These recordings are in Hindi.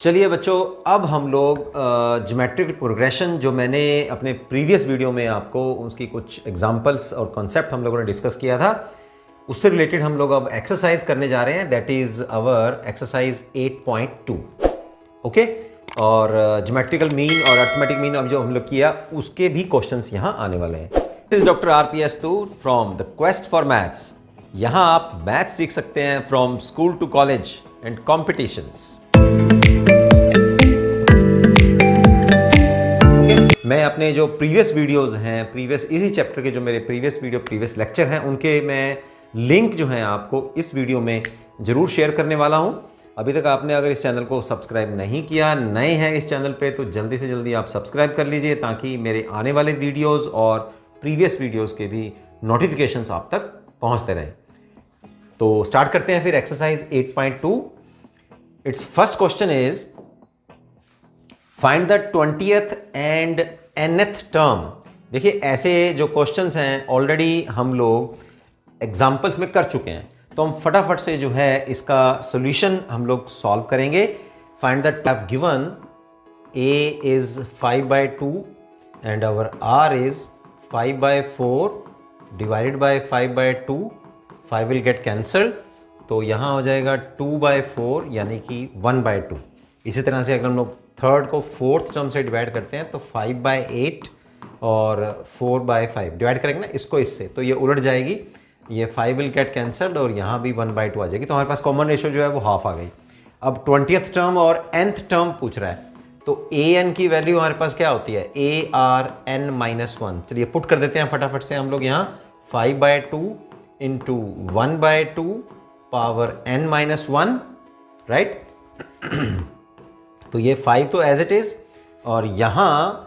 चलिए बच्चों, अब हम लोग ज्योमेट्रिक प्रोग्रेशन जो मैंने अपने प्रीवियस वीडियो में आपको उसकी कुछ एग्जांपल्स और कॉन्सेप्ट हम लोगों ने डिस्कस किया था, उससे रिलेटेड हम लोग अब एक्सरसाइज करने जा रहे हैं। That is our exercise 8.2। Okay, और ज्योमेट्रिकल मीन और अरिथमेटिक मीन अब जो हम लोग किया उसके भी क्वेश्चंस यहाँ आने वाले हैं। This is doctor RPS2 from the quest for maths. यहाँ आप मैथ्स सीख सकते हैं from school to college and competitions. मैं अपने जो प्रीवियस वीडियोस हैं, प्रीवियस इसी चैप्टर के जो मेरे प्रीवियस वीडियो प्रीवियस लेक्चर हैं, उनके मैं लिंक जो है आपको इस वीडियो में ज़रूर शेयर करने वाला हूं। अभी तक आपने अगर इस चैनल को सब्सक्राइब नहीं किया, नए हैं इस चैनल पे, तो जल्दी से जल्दी आप सब्सक्राइब कर लीजिए ताकि मेरे आने वाले वीडियोज़ और प्रीवियस वीडियोज़ के भी नोटिफिकेशंस आप तक पहुँचते रहें। तो स्टार्ट करते हैं फिर exercise 8.2। It's first question is find the 20th and nth term. देखिए, ऐसे जो क्वेश्चंस हैं ऑलरेडी हम लोग एग्जाम्पल्स में कर चुके हैं, तो हम फटाफट से जो है इसका सॉल्यूशन हम लोग सॉल्व करेंगे। Find the term given a is 5/2 and our r is 5/4 divided by 5/2। 5 will get cancelled, तो यहाँ हो जाएगा 2/4 यानी कि 1/2। इसी तरह से अगर हम लोग थर्ड को फोर्थ टर्म से डिवाइड करते हैं तो 5/8 और 4/5 डिवाइड करेंगे ना इसको इससे, तो ये उलट जाएगी, ये 5 विल गेट कैंसल्ड और यहाँ भी 1/2 आ जाएगी। तो हमारे पास कॉमन रेशियो जो है वो हाफ आ गई। अब 20th टर्म और nth टर्म पूछ रहा है, तो an की वैल्यू हमारे पास क्या होती है, ARn-1। चलिए पुट कर देते हैं फटाफट से हम लोग यहाँ 5/2 इंटू 1/2 पावर n-1, राइट। तो ये 5 तो एज इट इज, और यहाँ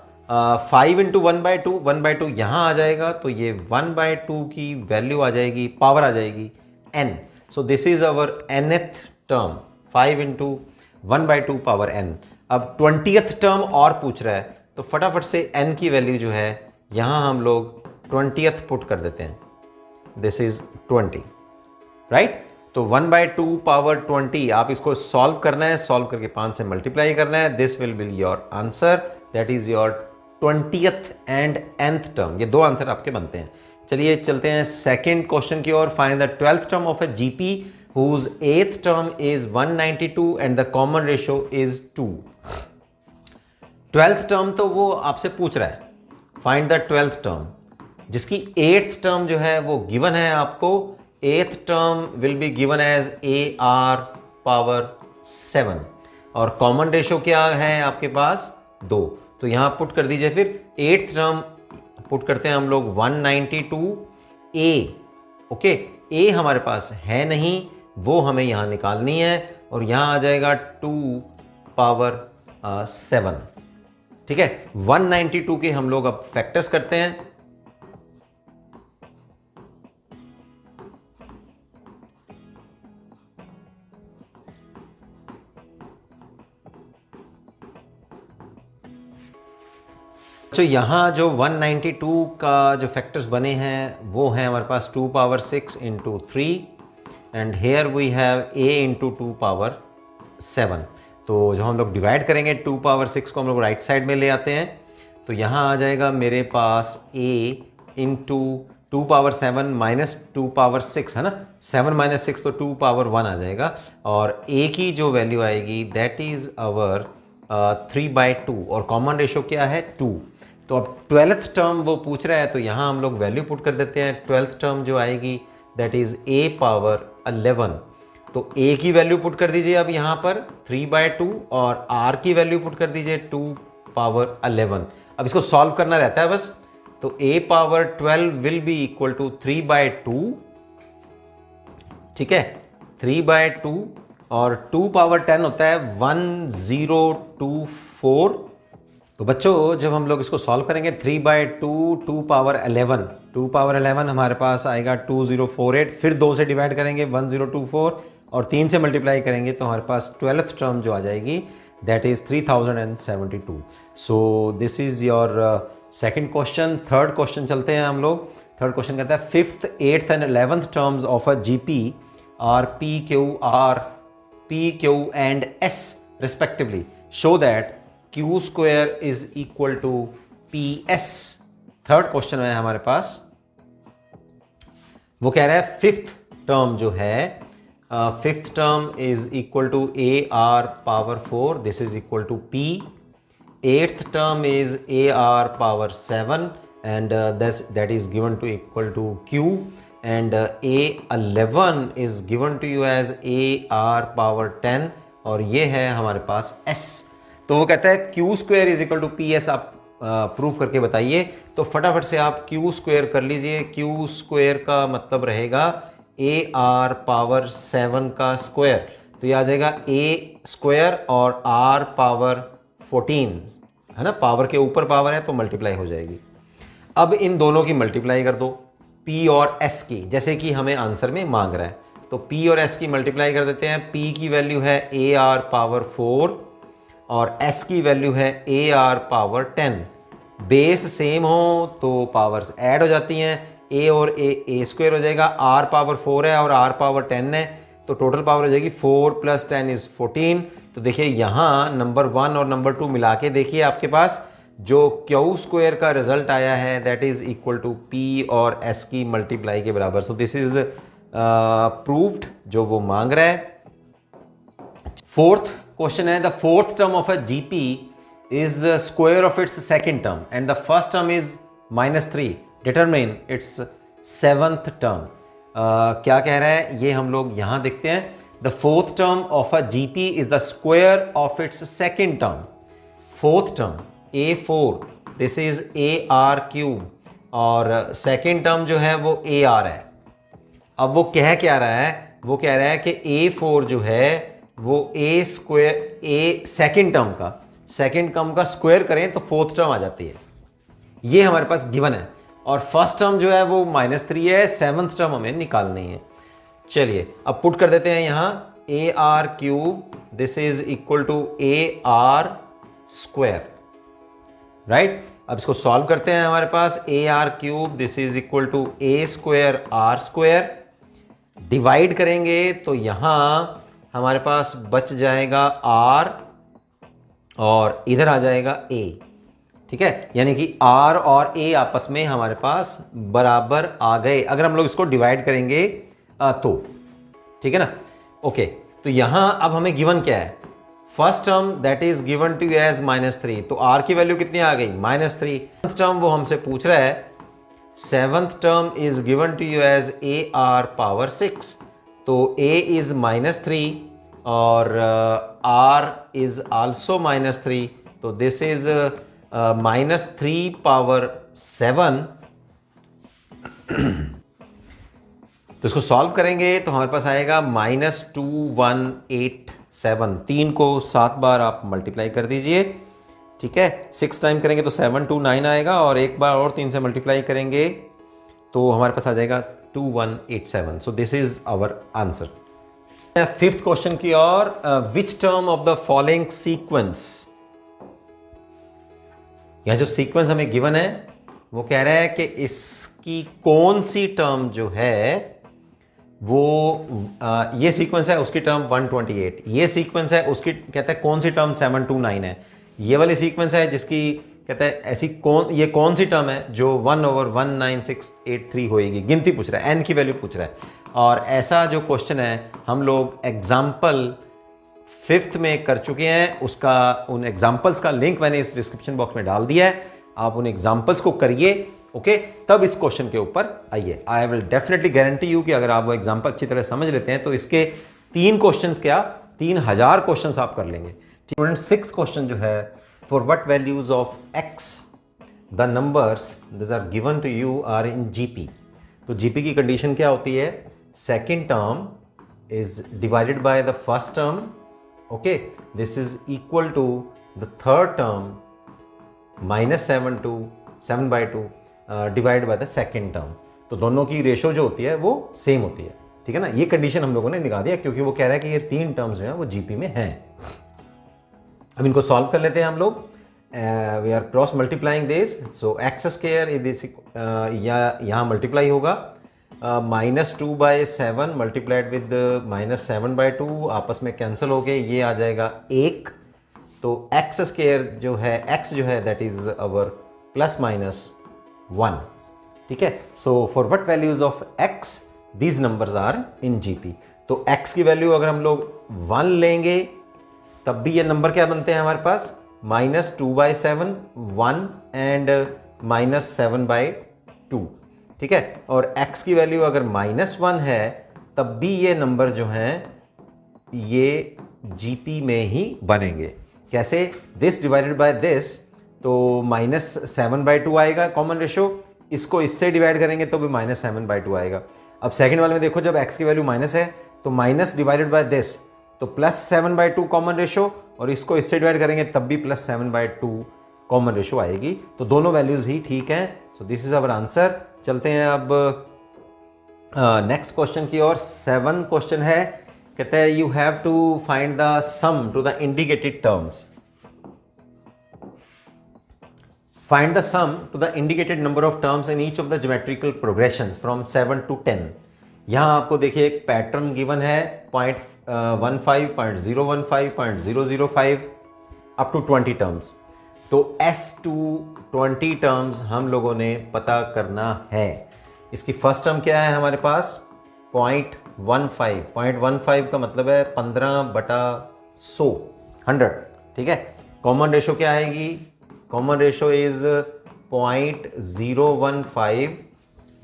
5 इंटू 1/2, 1/2 यहाँ आ जाएगा, तो ये 1/2 की वैल्यू आ जाएगी, पावर आ जाएगी n। So this is our nth term, 5 into 1/2 power n। अब 20th टर्म और पूछ रहा है, तो फटाफट से n की वैल्यू जो है यहाँ हम लोग 20th पुट कर देते हैं। This is 20, right. तो 1/2 पावर 20, आप इसको सॉल्व करना है, सॉल्व करके 5 से मल्टीप्लाई करना है। This will be your answer, that is your 20th and nth term. ये दो आंसर आपके बनते हैं। चलिए चलते हैं सेकंड क्वेश्चन की ओर। Find the 12th term of a GP whose 8th term is 192 and the common ratio is 2। 12th term तो वो आपसे पूछ रहा है, फाइंड द 12th टर्म, जिसकी 8th टर्म जो है वो गिवन है आपको। 8th term will be given as AR⁻7 और कॉमन रेशियो क्या है आपके पास, 2। तो यहां पुट कर दीजिए फिर 8th टर्म पुट करते हैं हम लोग 192A। ओके, A हमारे पास है नहीं, वो हमें यहां निकालनी है, और यहां आ जाएगा 2/7। ठीक है, 192 के हम लोग अब फैक्टर्स करते हैं। तो यहाँ जो 192 का जो फैक्टर्स बने हैं वो हैं हमारे पास 2/6 into 3 and here we have a into 2/7। तो जो हम लोग डिवाइड करेंगे 2/6 को हम लोग राइट साइड में ले आते हैं, तो यहाँ आ जाएगा मेरे पास a इंटू 2/7 माइनस 2/6 है ना, 7 माइनस 6 तो 2/1 आ जाएगा, और a की जो वैल्यू आएगी दैट इज अवर 3/2 और कॉमन रेशियो क्या है, 2। तो अब 12th टर्म वो पूछ रहा है, तो यहाँ हम लोग वैल्यू पुट कर देते हैं। 12th टर्म जो आएगी दैट इज A/11। तो A की वैल्यू पुट कर दीजिए अब यहाँ पर 3/2 और R की वैल्यू पुट कर दीजिए 2/11। अब इसको सॉल्व करना रहता है बस। तो A/12 will be equal to 3/2, ठीक है, 3/2 और 2/10 होता है 1024। तो बच्चों जब हम लोग इसको सॉल्व करेंगे 3/2 2/11, 2/11 हमारे पास आएगा 2048, फिर 2 से डिवाइड करेंगे 1024 और 3 से मल्टीप्लाई करेंगे तो हमारे पास 12th टर्म जो आ जाएगी that is 3072। So this is your second question. Third question चलते हैं हम लोग। थर्ड क्वेश्चन कहता है 5th 8th and 11th terms of a GP are P Q and S respectively show that Q square is equal to P S. Third question है हमारे पास, वो कह रहा है फिफ्थ टर्म जो है, fifth term is equal to A R power 4, this is equal to P. Eighth term is A R power 7 and that is given to equal to q, and a11 is given to you as a r power 10, और ये है हमारे पास s। तो वो कहता है q square is equal to P S, आप प्रूव करके बताइए। तो फटाफट से आप q स्क्वायर कर लीजिए। q स्क्वायर का मतलब रहेगा a r पावर 7 का स्क्वायर, तो ये आ जाएगा a स्क्वायर और r पावर 14 है ना, पावर के ऊपर पावर है तो मल्टीप्लाई हो जाएगी। अब इन दोनों की मल्टीप्लाई कर दो, p और s की, जैसे कि हमें आंसर में मांग रहा है। तो p और s की मल्टीप्लाई कर देते हैं। p की वैल्यू है a r पावर 4 और s की वैल्यू है a r power 10। Base same हो तो पावर्स ऐड हो जाती हैं, a और a स्क्वायर हो जाएगा, r पावर 4 है और r पावर 10 है, तो टोटल पावर हो जाएगी 4 + 10 इज 14। तो देखिए यहाँ नंबर 1 और नंबर 2 मिला के देखिए, आपके पास जो क्यू स्क्वायर का रिजल्ट आया है that is equal to P और एस की मल्टीप्लाई के बराबर। सो दिस इज प्रूव्ड जो वो मांग रहा है। फोर्थ क्वेश्चन है, the fourth term of a GP is square of its second term and the first term is -3, determine it's seventh term. क्या कह रहा है ये हम लोग यहां देखते हैं। The fourth term of a GP is the square of its second term. Fourth term A4, this is AR cube, और सेकेंड टर्म जो है वो AR है। अब वो कह क्या रहा है, वो कह रहा है कि A4 जो है वो A square, A second term का स्क्वायर करें तो फोर्थ टर्म आ जाती है। ये हमारे पास गिवन है, और फर्स्ट टर्म जो है वो -3 है, सेवंथ टर्म हमें निकालनी है। चलिए अब पुट कर देते हैं यहाँ AR cube, this is equal to AR square, right. अब इसको सॉल्व करते हैं। हमारे पास AR cube, this is equal to A square R square, divide करेंगे तो यहां हमारे पास बच जाएगा R और इधर आ जाएगा A, ठीक है। यानी कि R और A आपस में हमारे पास बराबर आ गए अगर हम लोग इसको डिवाइड करेंगे तो, ठीक है ना। ओके, तो यहां अब हमें गिवन क्या है, first term that is given to you as -3, तो R की वैल्यू कितनी आ गई -3। सेवंथ टर्म वो हमसे पूछ रहा है, seventh term is given to you as AR power 6, तो A इज -3 और R इज आल्सो -3, तो दिस इज -3 पावर 7। तो इसको सॉल्व करेंगे तो हमारे पास आएगा -2187। 3 को 7 बार आप मल्टीप्लाई कर दीजिए, ठीक है। 6 टाइम करेंगे तो 729 आएगा, और एक बार और 3 से मल्टीप्लाई करेंगे तो हमारे पास आ जाएगा 2187। So this is our answer. Fifth question की ओर, which term of the following sequence, यह जो सीक्वेंस हमें गिवन है वो कह रहा है कि इसकी कौन सी टर्म जो है वो ये सीक्वेंस है उसकी टर्म 128, ये सीक्वेंस है उसकी कहता है कौन सी टर्म 729 है, ये वाली सीक्वेंस है जिसकी कहता है ऐसी ये कौन सी टर्म है जो 1/19683 होएगी। गिनती पूछ रहा है, n की वैल्यू पूछ रहा है। और ऐसा जो क्वेश्चन है हम लोग एग्जाम्पल 5th में कर चुके हैं, उसका उन एग्जाम्पल्स का लिंक मैंने इस डिस्क्रिप्शन बॉक्स में डाल दिया है, आप उन एग्जाम्पल्स को करिए, ओके, तब इस क्वेश्चन के ऊपर आइए। I will definitely guarantee you कि अगर आप वो एग्जाम्पल अच्छी तरह समझ लेते हैं तो इसके 3 क्वेश्चंस क्या 3000 क्वेश्चंस आप कर लेंगे। स्टूडेंट 6th क्वेश्चन जो है, for what values of x the numbers this are given to you are in GP. तो जीपी की कंडीशन क्या होती है, second term is divided by the first term, okay, this is equal to the third term -7/2 divide by the second term. तो दोनों की रेशो जो होती है वो सेम होती है, ठीक है ना। ये कंडीशन हम लोगों ने निकाल दिया क्योंकि वो कह रहा है कि ये 3 टर्म्स जो है वो जीपी में हैं। अब इनको सॉल्व कर लेते हैं हम लोग। We are cross multiplying this, so X square यहाँ मल्टीप्लाई होगा, -2/7 मल्टीप्लाइड विद -7/2 आपस में कैंसिल हो गए, ये आ जाएगा 1 तो एक्स स्क्वायर जो है, एक्स जो है that is our plus minus 1, ठीक है। So for what values of X these numbers are in GP. तो एक्स की वैल्यू अगर हम लोग 1 लेंगे तब भी ये नंबर क्या बनते हैं हमारे पास, -2/7, 1 एंड -7/2, ठीक है। और x की वैल्यू अगर -1 है तब भी ये नंबर जो हैं ये जीपी में ही बनेंगे। कैसे, दिस डिवाइडेड बाय दिस, तो -7/2 आएगा कॉमन रेशो, इसको इससे डिवाइड करेंगे तो भी -7/2 आएगा। अब सेकंड वाले में देखो, जब x की वैल्यू माइनस है तो माइनस डिवाइडेड बाय दिस, तो +7/2 कॉमन रेशो, और इसको इससे डिवाइड करेंगे तब भी +7/2 कॉमन रेशो आएगी। तो दोनों वैल्यूज ही ठीक हैं। सो दिस इज अवर आंसर। चलते हैं अब नेक्स्ट क्वेश्चन की ओर। 7 क्वेश्चन है, कहते हैं you have to find the sum to the indicated terms. Find the sum to the indicated number of terms in each of the geometrical progressions from 7 to 10। यहां आपको देखिए एक पैटर्न गिवन है 0.15, 0.015, 0.005 अप टू 20 टर्म्स। तो S to 20 टर्म्स हम लोगों ने पता करना है। इसकी फर्स्ट टर्म क्या है हमारे पास, 0.15। 0.15 का मतलब है 15/100, 100, ठीक है। कॉमन रेशो क्या आएगी, common ratio is 0.015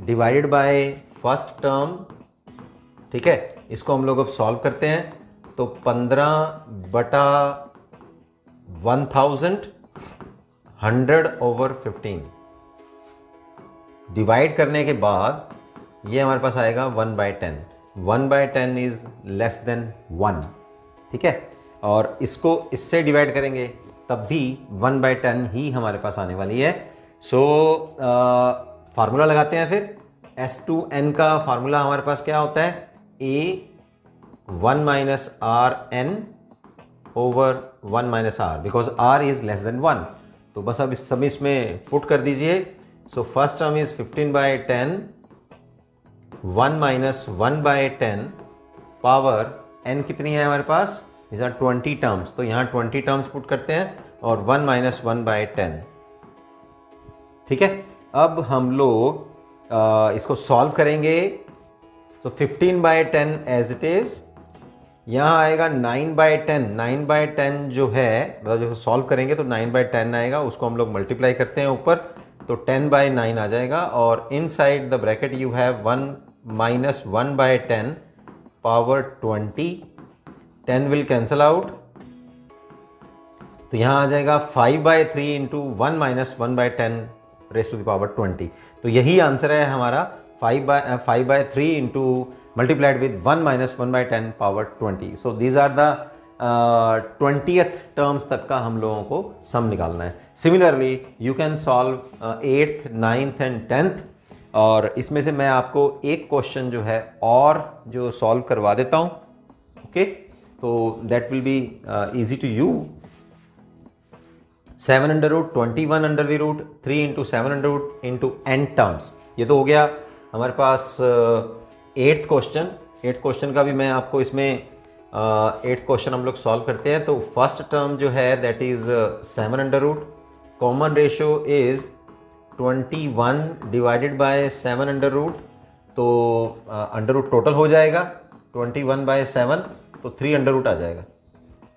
divided by first term, ठीक है। इसको हम लोग अब सॉल्व करते हैं, तो 15/1000, 100/15 डिवाइड करने के बाद ये हमारे पास आएगा 1/10। 1/10 इज लेस देन 1, ठीक है। और इसको इससे डिवाइड करेंगे तब भी 1/10 ही हमारे पास आने वाली है। सो फार्मूला लगाते हैं फिर। S2n का फार्मूला हमारे पास क्या होता है, A1 - Rn over 1 - R, because R is less than 1। तो बस अब इस सब इसमें पुट कर दीजिए। So first term is 15/10, 1 - 1/10 power n कितनी है हमारे पास, इज आर 20 टर्म्स। तो यहाँ 20 टर्म्स पुट करते हैं और 1 - 1/10, ठीक है। अब हम लोग इसको सॉल्व करेंगे। सो 15/10 एज इट इज, यहां आएगा 9/10। 9/10 जो है, मतलब जो सॉल्व करेंगे तो 9/10 आएगा, उसको हम लोग मल्टीप्लाई करते हैं ऊपर, तो 10/9 आ जाएगा। और inside the bracket you have 1 - 1/10 power 20। 10 will cancel out, तो यहां आ जाएगा 5/3 into 1 - 1/10 raise to the power 20। तो यही आंसर है हमारा, 5/3 into multiplied with 1 - 1/10 power 20। So these are the 20th terms तक का हम लोगों को सम निकालना है। Similarly you can solve 8th, 9th and 10th। और इसमें से मैं आपको एक क्वेश्चन जो है और जो सॉल्व करवा देता हूं, ओके। तो that will be easy to you. 7√, 21√, 3 into 7 into n terms. ये तो हो गया हमारे पास 8th क्वेश्चन। 8th क्वेश्चन का भी मैं आपको इसमें 8th क्वेश्चन हम लोग सॉल्व करते हैं। तो फर्स्ट टर्म जो है that is 7√, common ratio is 21 divided by 7√, तो अंडर टोटल हो जाएगा 21/7, तो 3 आ जाएगा।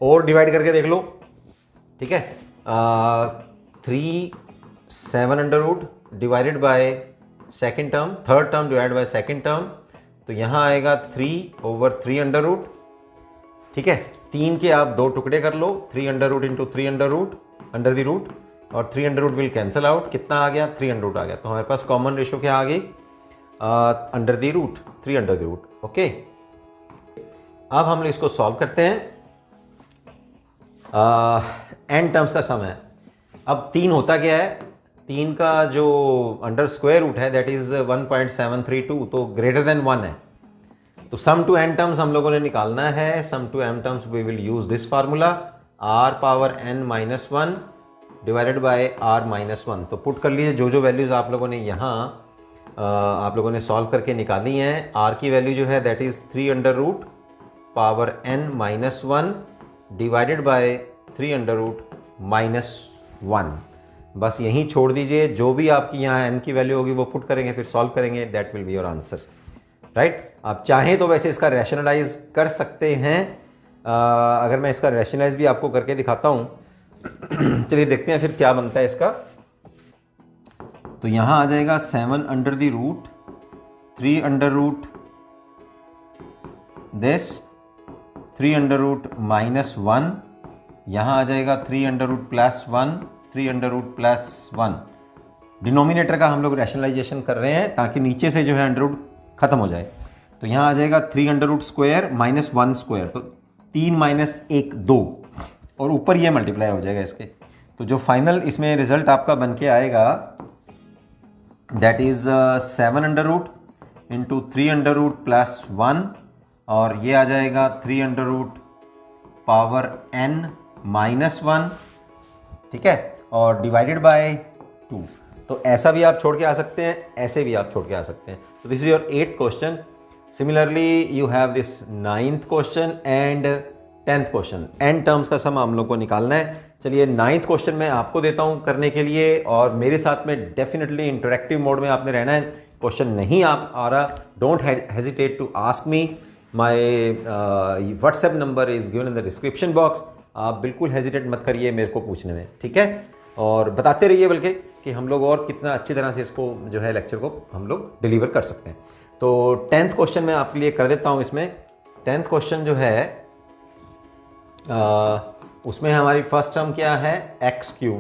और डिवाइड करके देख लो, ठीक है। 3 7 divided by second term, third term divide by second term, तो यहां आएगा 3/3 ठीक है। 3 के आप 2 टुकड़े कर लो, 3 इंटू 3 अंडर द रूट, और 3 विल कैंसल आउट। कितना आ गया, 3 आ गया। तो हमारे पास कॉमन रेशो क्या आ गई, under the root, 3 under the root, okay. अब हम इसको सॉल्व करते हैं। n टर्म्स का सम है। अब 3 होता क्या है, 3 का जो अंडर स्क्वायर रूट है दैट इज 1.732, तो ग्रेटर देन 1 है। तो सम टू n टर्म्स हम लोगों ने निकालना है। Sum to m terms we will use this formula, r power n - 1 divided by r - 1। तो पुट कर लीजिए जो जो वैल्यूज आप लोगों ने यहाँ आप लोगों ने सॉल्व करके निकाली हैं। r की वैल्यू जो है that is 3 under root power n - 1 divided by 3 under root -1। बस यहीं छोड़ दीजिए, जो भी आपकी यहाँ n की वैल्यू होगी वो पुट करेंगे, फिर सॉल्व करेंगे, that will be your answer, right. आप चाहें तो वैसे इसका रैशनलाइज कर सकते हैं। अगर मैं इसका रैशनलाइज भी आपको करके दिखाता हूँ चलिए देखते हैं फिर क्या बनता है इसका। तो यहाँ आ जाएगा 7 under the root 3 under root this 3 under root -1, यहाँ आ जाएगा 3 under root +1 3 under root +1। Denominator का हम लोग रैशनलाइजेशन कर रहे हैं ताकि नीचे से जो है अंडर रूट खत्म हो जाए। तो यहाँ आ जाएगा 3 अंडर रूट स्क्वायर -1 स्क्वायर, तो 3 - 1 2, और ऊपर ये मल्टीप्लाई हो जाएगा इसके। तो जो फाइनल इसमें रिजल्ट आपका बन के आएगा that is 7 under root into 3 under root +1, और ये आ जाएगा 3 अंडर रूट पावर n -1, ठीक है, और डिवाइडेड बाय 2। तो ऐसा भी आप छोड़ के आ सकते हैं, ऐसे भी आप छोड़ के आ सकते हैं। तो this is your 8th question. Similarly you have this 9th question and 10th question. N terms का सम हम लोग को निकालना है। चलिए 9th क्वेश्चन मैं आपको देता हूं करने के लिए, और मेरे साथ में डेफिनेटली इंटरेक्टिव मोड में आपने रहना है। क्वेश्चन नहीं आप आ रहा, don't hesitate to ask me. My WhatsApp number is given in the description box. आप बिल्कुल हेजिटेट मत करिए मेरे को पूछने में, ठीक है, और बताते रहिए बल्कि कि हम लोग और कितना अच्छी तरह से इसको जो है लेक्चर को हम लोग डिलीवर कर सकते हैं। तो 10th क्वेश्चन मैं आपके लिए कर देता हूं। इसमें 10th क्वेश्चन जो है उसमें हमारी फर्स्ट टर्म क्या है, x³।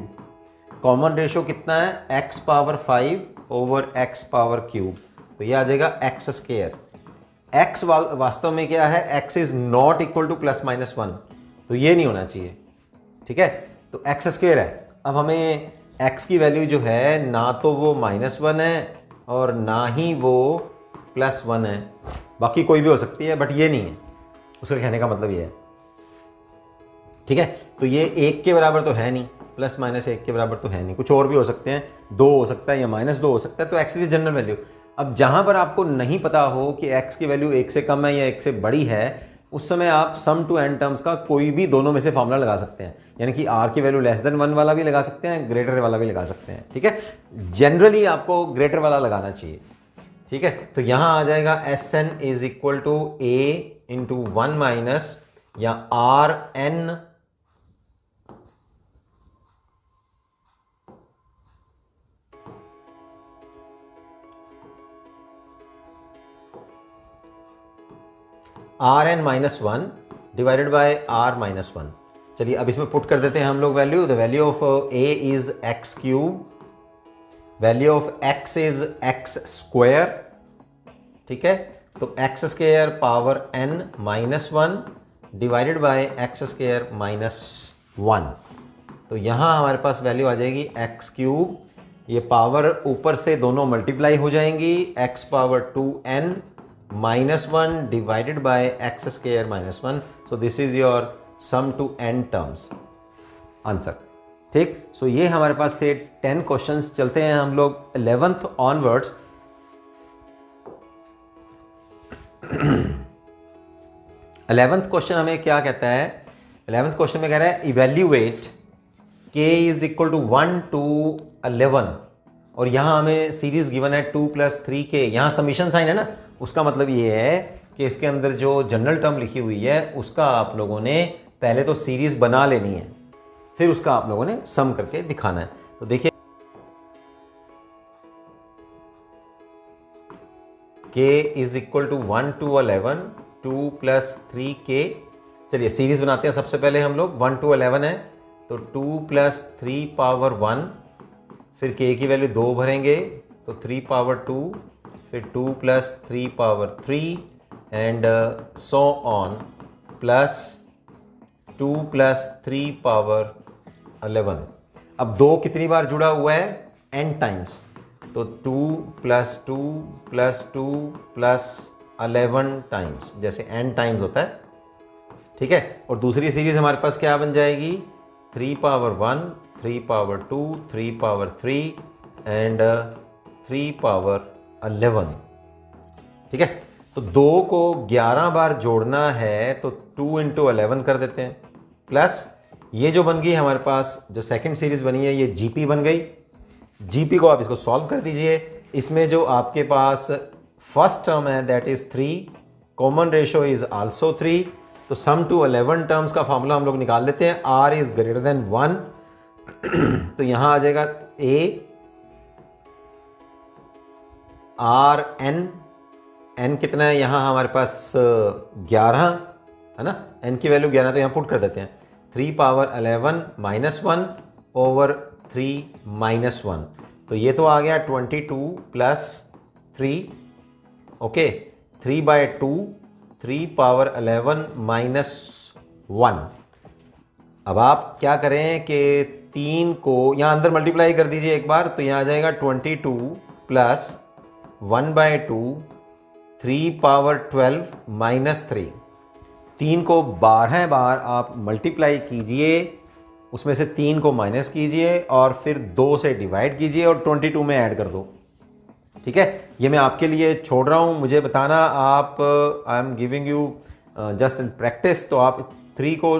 कॉमन रेशो कितना है, x power 5 over x power cube, तो ये आ जाएगा x²। x वास्तव में क्या है, x is not equal to +-1, तो ये नहीं होना चाहिए, ठीक है। तो x² है। अब हमें x की वैल्यू जो है ना तो वो -1 है और ना ही वो +1 है, बाकी कोई भी हो सकती है बट ये नहीं है, उसका कहने का मतलब ये है, ठीक है। तो ये 1 के बराबर तो है नहीं, ±1 के बराबर तो है नहीं, कुछ और भी हो सकते हैं, 2 हो सकता है या -2 हो सकता है। तो x की जनरल वैल्यू, अब जहां पर आपको नहीं पता हो कि x की वैल्यू 1 से कम है या 1 से बड़ी है, उस समय आप सम टू n टर्म्स का कोई भी दोनों में से फॉर्मूला लगा सकते हैं, यानी कि r की वैल्यू <1 वाला भी लगा सकते हैं, ग्रेटर वाला भी लगा सकते हैं, ठीक है। जनरली आपको ग्रेटर वाला लगाना चाहिए, ठीक है। तो यहां आ जाएगा Sn is equal to a into 1 minus या Rn Rn-1 divided by R-1। चलिए अब इसमें पुट कर देते हैं हम लोग value. The value of a is x³, value of x is x², ठीक है। तो x² power n-1 divided by x² -1। तो यहां हमारे पास वैल्यू आ जाएगी x³, ये पावर ऊपर से दोनों मल्टीप्लाई हो जाएंगी, x power 2n -1 divided by x² -1। So this is your sum to n terms answer, ठीक। सो ये हमारे पास थे 10 क्वेश्चंस। चलते हैं हम लोग 11th ऑनवर्ड्स। 11th क्वेश्चन हमें क्या कहता है, 11th क्वेश्चन में कह रहा है evaluate k is equal to 1 to 11, और यहां हमें सीरीज गिवन है 2 + 3k, यहां समीशन साइन है ना, उसका मतलब ये है कि इसके अंदर जो जनरल टर्म लिखी हुई है उसका आप लोगों ने पहले तो सीरीज बना लेनी है, फिर उसका आप लोगों ने सम करके दिखाना है। तो देखिए k is equal to 1 to 11 2 + 3k। चलिए सीरीज बनाते हैं सबसे पहले हम लोग। 1 to 11 है तो 2 + 3 पावर 1, फिर k की वैल्यू 2 भरेंगे तो 3 पावर 2, फिर 2 + 3 power 3 and so on, plus 2 + 3 power 11। अब 2 कितनी बार जुड़ा हुआ है, n टाइम्स, तो 2 + 2 + 2 + 11 टाइम्स, जैसे n टाइम्स होता है, ठीक है। और दूसरी सीरीज हमारे पास क्या बन जाएगी, 3 power 1 3 power 2 3 power 3 and 3 power 11, ठीक है। तो 2 को 11 बार जोड़ना है तो 2 × 11 कर देते हैं, प्लस ये जो बन गई हमारे पास जो सेकंड सीरीज बनी है ये जीपी बन गई। जीपी को आप इसको सॉल्व कर दीजिए। इसमें जो आपके पास फर्स्ट टर्म है that is 3, common ratio is also 3, तो सम टू 11 टर्म्स का फॉर्मूला हम लोग निकाल लेते हैं। आर इज ग्रेटर देन 1 तो यहां आ जाएगा ए आर एन कितना है यहाँ हमारे पास 11 है ना, एन की वैल्यू 11 तो यहाँ पुट कर देते हैं 3 पावर 11 माइनस 1 ओवर 3 माइनस 1, तो ये तो आ गया 22 प्लस 3, ओके 3/2 3 पावर 11 माइनस 1। अब आप क्या करें कि 3 को यहाँ अंदर मल्टीप्लाई कर दीजिए एक बार, तो यहाँ आ जाएगा 22 प्लस 1/2 3 पावर 12 माइनस 3। 3 को 12 बार आप मल्टीप्लाई कीजिए, उसमें से 3 को माइनस कीजिए और फिर 2 से डिवाइड कीजिए और 22 में ऐड कर दो। ठीक है, ये मैं आपके लिए छोड़ रहा हूँ, मुझे बताना आप, I am giving you just in practice. तो आप 3 को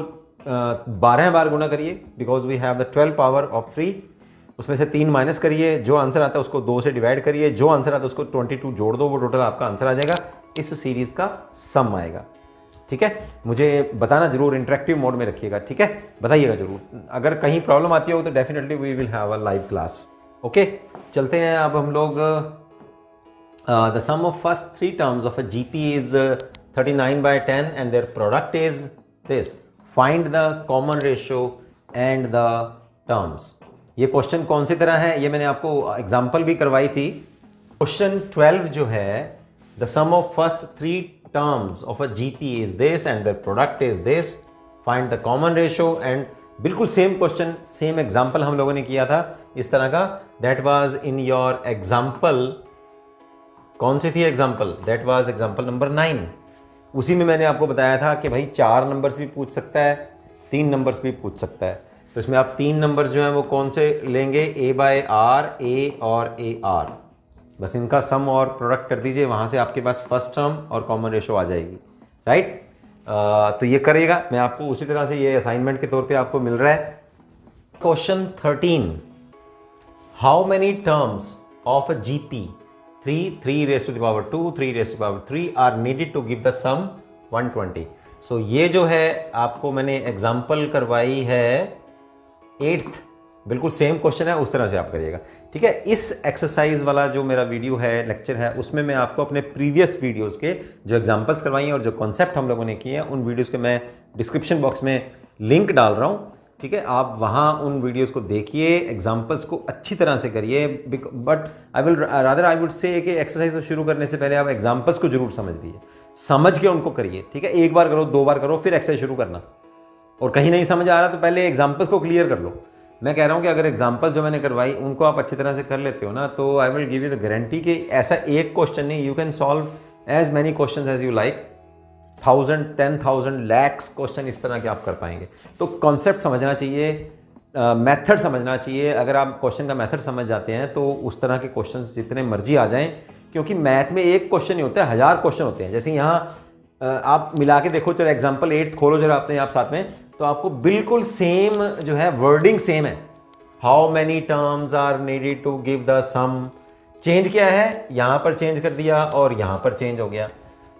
12 बार गुना करिए because we have the 12 power of 3, उसमें से 3 माइनस करिए, जो आंसर आता है उसको 2 से डिवाइड करिए, जो आंसर आता है उसको 22 जोड़ दो, वो टोटल आपका आंसर आ जाएगा, इस सीरीज का सम आएगा। ठीक है, मुझे बताना जरूर, इंटरेक्टिव मोड में रखिएगा। ठीक है, बताइएगा जरूर, अगर कहीं प्रॉब्लम आती हो तो definitely we will have a live class. Okay, चलते हैं अब हम लोग। The sum of first 3 terms of a GP is 39/10 and their product is this, find the common ratio and the terms. ये क्वेश्चन कौन सी तरह है, ये मैंने आपको एग्जांपल भी करवाई थी। क्वेश्चन 12 जो है, the sum of first 3 terms of a GP is this and the product is this, find the common ratio and, बिल्कुल सेम क्वेश्चन, सेम एग्जांपल हम लोगों ने किया था इस तरह का। That was in your example, कौन सी थी example, that was example number 9। उसी में मैंने आपको बताया था कि भाई 4 नंबर्स भी पूछ सकता है, 3 नंबर्स भी पूछ सकता है, तो इसमें आप 3 नंबर्स जो हैं वो कौन से लेंगे, A/R, A और AR, बस इनका सम और प्रोडक्ट कर दीजिए, वहां से आपके पास फर्स्ट टर्म और कॉमन रेशो आ जाएगी। राइट, तो ये करिएगा, मैं आपको उसी तरह से ये असाइनमेंट के तौर पे आपको मिल रहा है। Question 13, how many terms of a GP 3 raised to the power 2 3 raised to the power 3 are needed to give the sum 120। सो ये जो है आपको मैंने एग्जांपल करवाई है 8th, बिल्कुल सेम क्वेश्चन है, उस तरह से आप करिएगा। ठीक है, इस एक्सरसाइज वाला जो मेरा वीडियो है, लेक्चर है, उसमें मैं आपको अपने प्रीवियस वीडियोस के जो एग्जांपल्स करवाई हैं और जो कॉन्सेप्ट हम लोगों ने किए हैं, उन वीडियोस के मैं डिस्क्रिप्शन बॉक्स में लिंक डाल रहा हूँ। ठीक है, आप वहाँ उन वीडियोस को देखिए, एग्जांपल्स को अच्छी तरह से करिए, बट आई वुड से कि एक्सरसाइज को शुरू करने से पहले आप एग्जांपल्स को जरूर समझ लीजिए, समझ के उनको करिए। ठीक है, 1 बार करो, 2 बार करो, फिर एक्सरसाइज शुरू करना, और कहीं नहीं समझ आ रहा तो पहले एग्जांपल्स को क्लियर कर लो। मैं कह रहा हूँ कि अगर एग्जांपल जो मैंने करवाई उनको आप अच्छी तरह से कर लेते हो ना, तो I will give you the guarantee कि ऐसा एक क्वेश्चन नहीं, you can solve as many question as you like, 1000, 10,000, lakhs question इस तरह के आप कर पाएंगे। तो कॉन्सेप्ट समझना चाहिए, मेथड समझना चाहिए। अगर आप क्वेश्चन का मेथड समझ जाते हैं तो उस तरह के क्वेश्चन जितने मर्जी आ जाएं, क्योंकि मैथ में एक क्वेश्चन नहीं होता है, 1000 क्वेश्चन होते हैं। जैसे यहाँ आप मिला के देखो, चलो एग्जाम्पल 8 खोलो जरा अपने आप साथ में, तो आपको बिल्कुल सेम जो है वर्डिंग सेम है। How many terms are needed to give the sum, change क्या है, यहाँ पर चेंज कर दिया और यहाँ पर चेंज हो गया।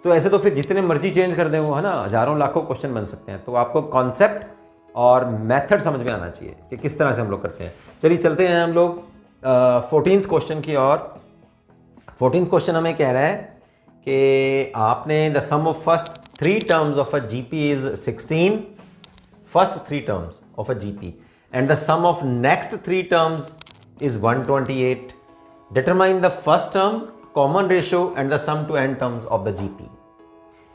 तो ऐसे तो फिर जितने मर्जी चेंज कर दें वो, है ना, हजारों लाखों क्वेश्चन बन सकते हैं। तो आपको कॉन्सेप्ट और मेथड समझ में आना चाहिए कि किस तरह से हम लोग करते हैं। चलिए चलते हैं हम लोग 14th क्वेश्चन की ओर। 14th क्वेश्चन हमें कह रहा है कि आपने the sum of first 3 terms of a GP is 16, first 3 terms of a GP, and the sum of next 3 terms is 128। Determine the first term, common ratio and the sum to n terms of the GP.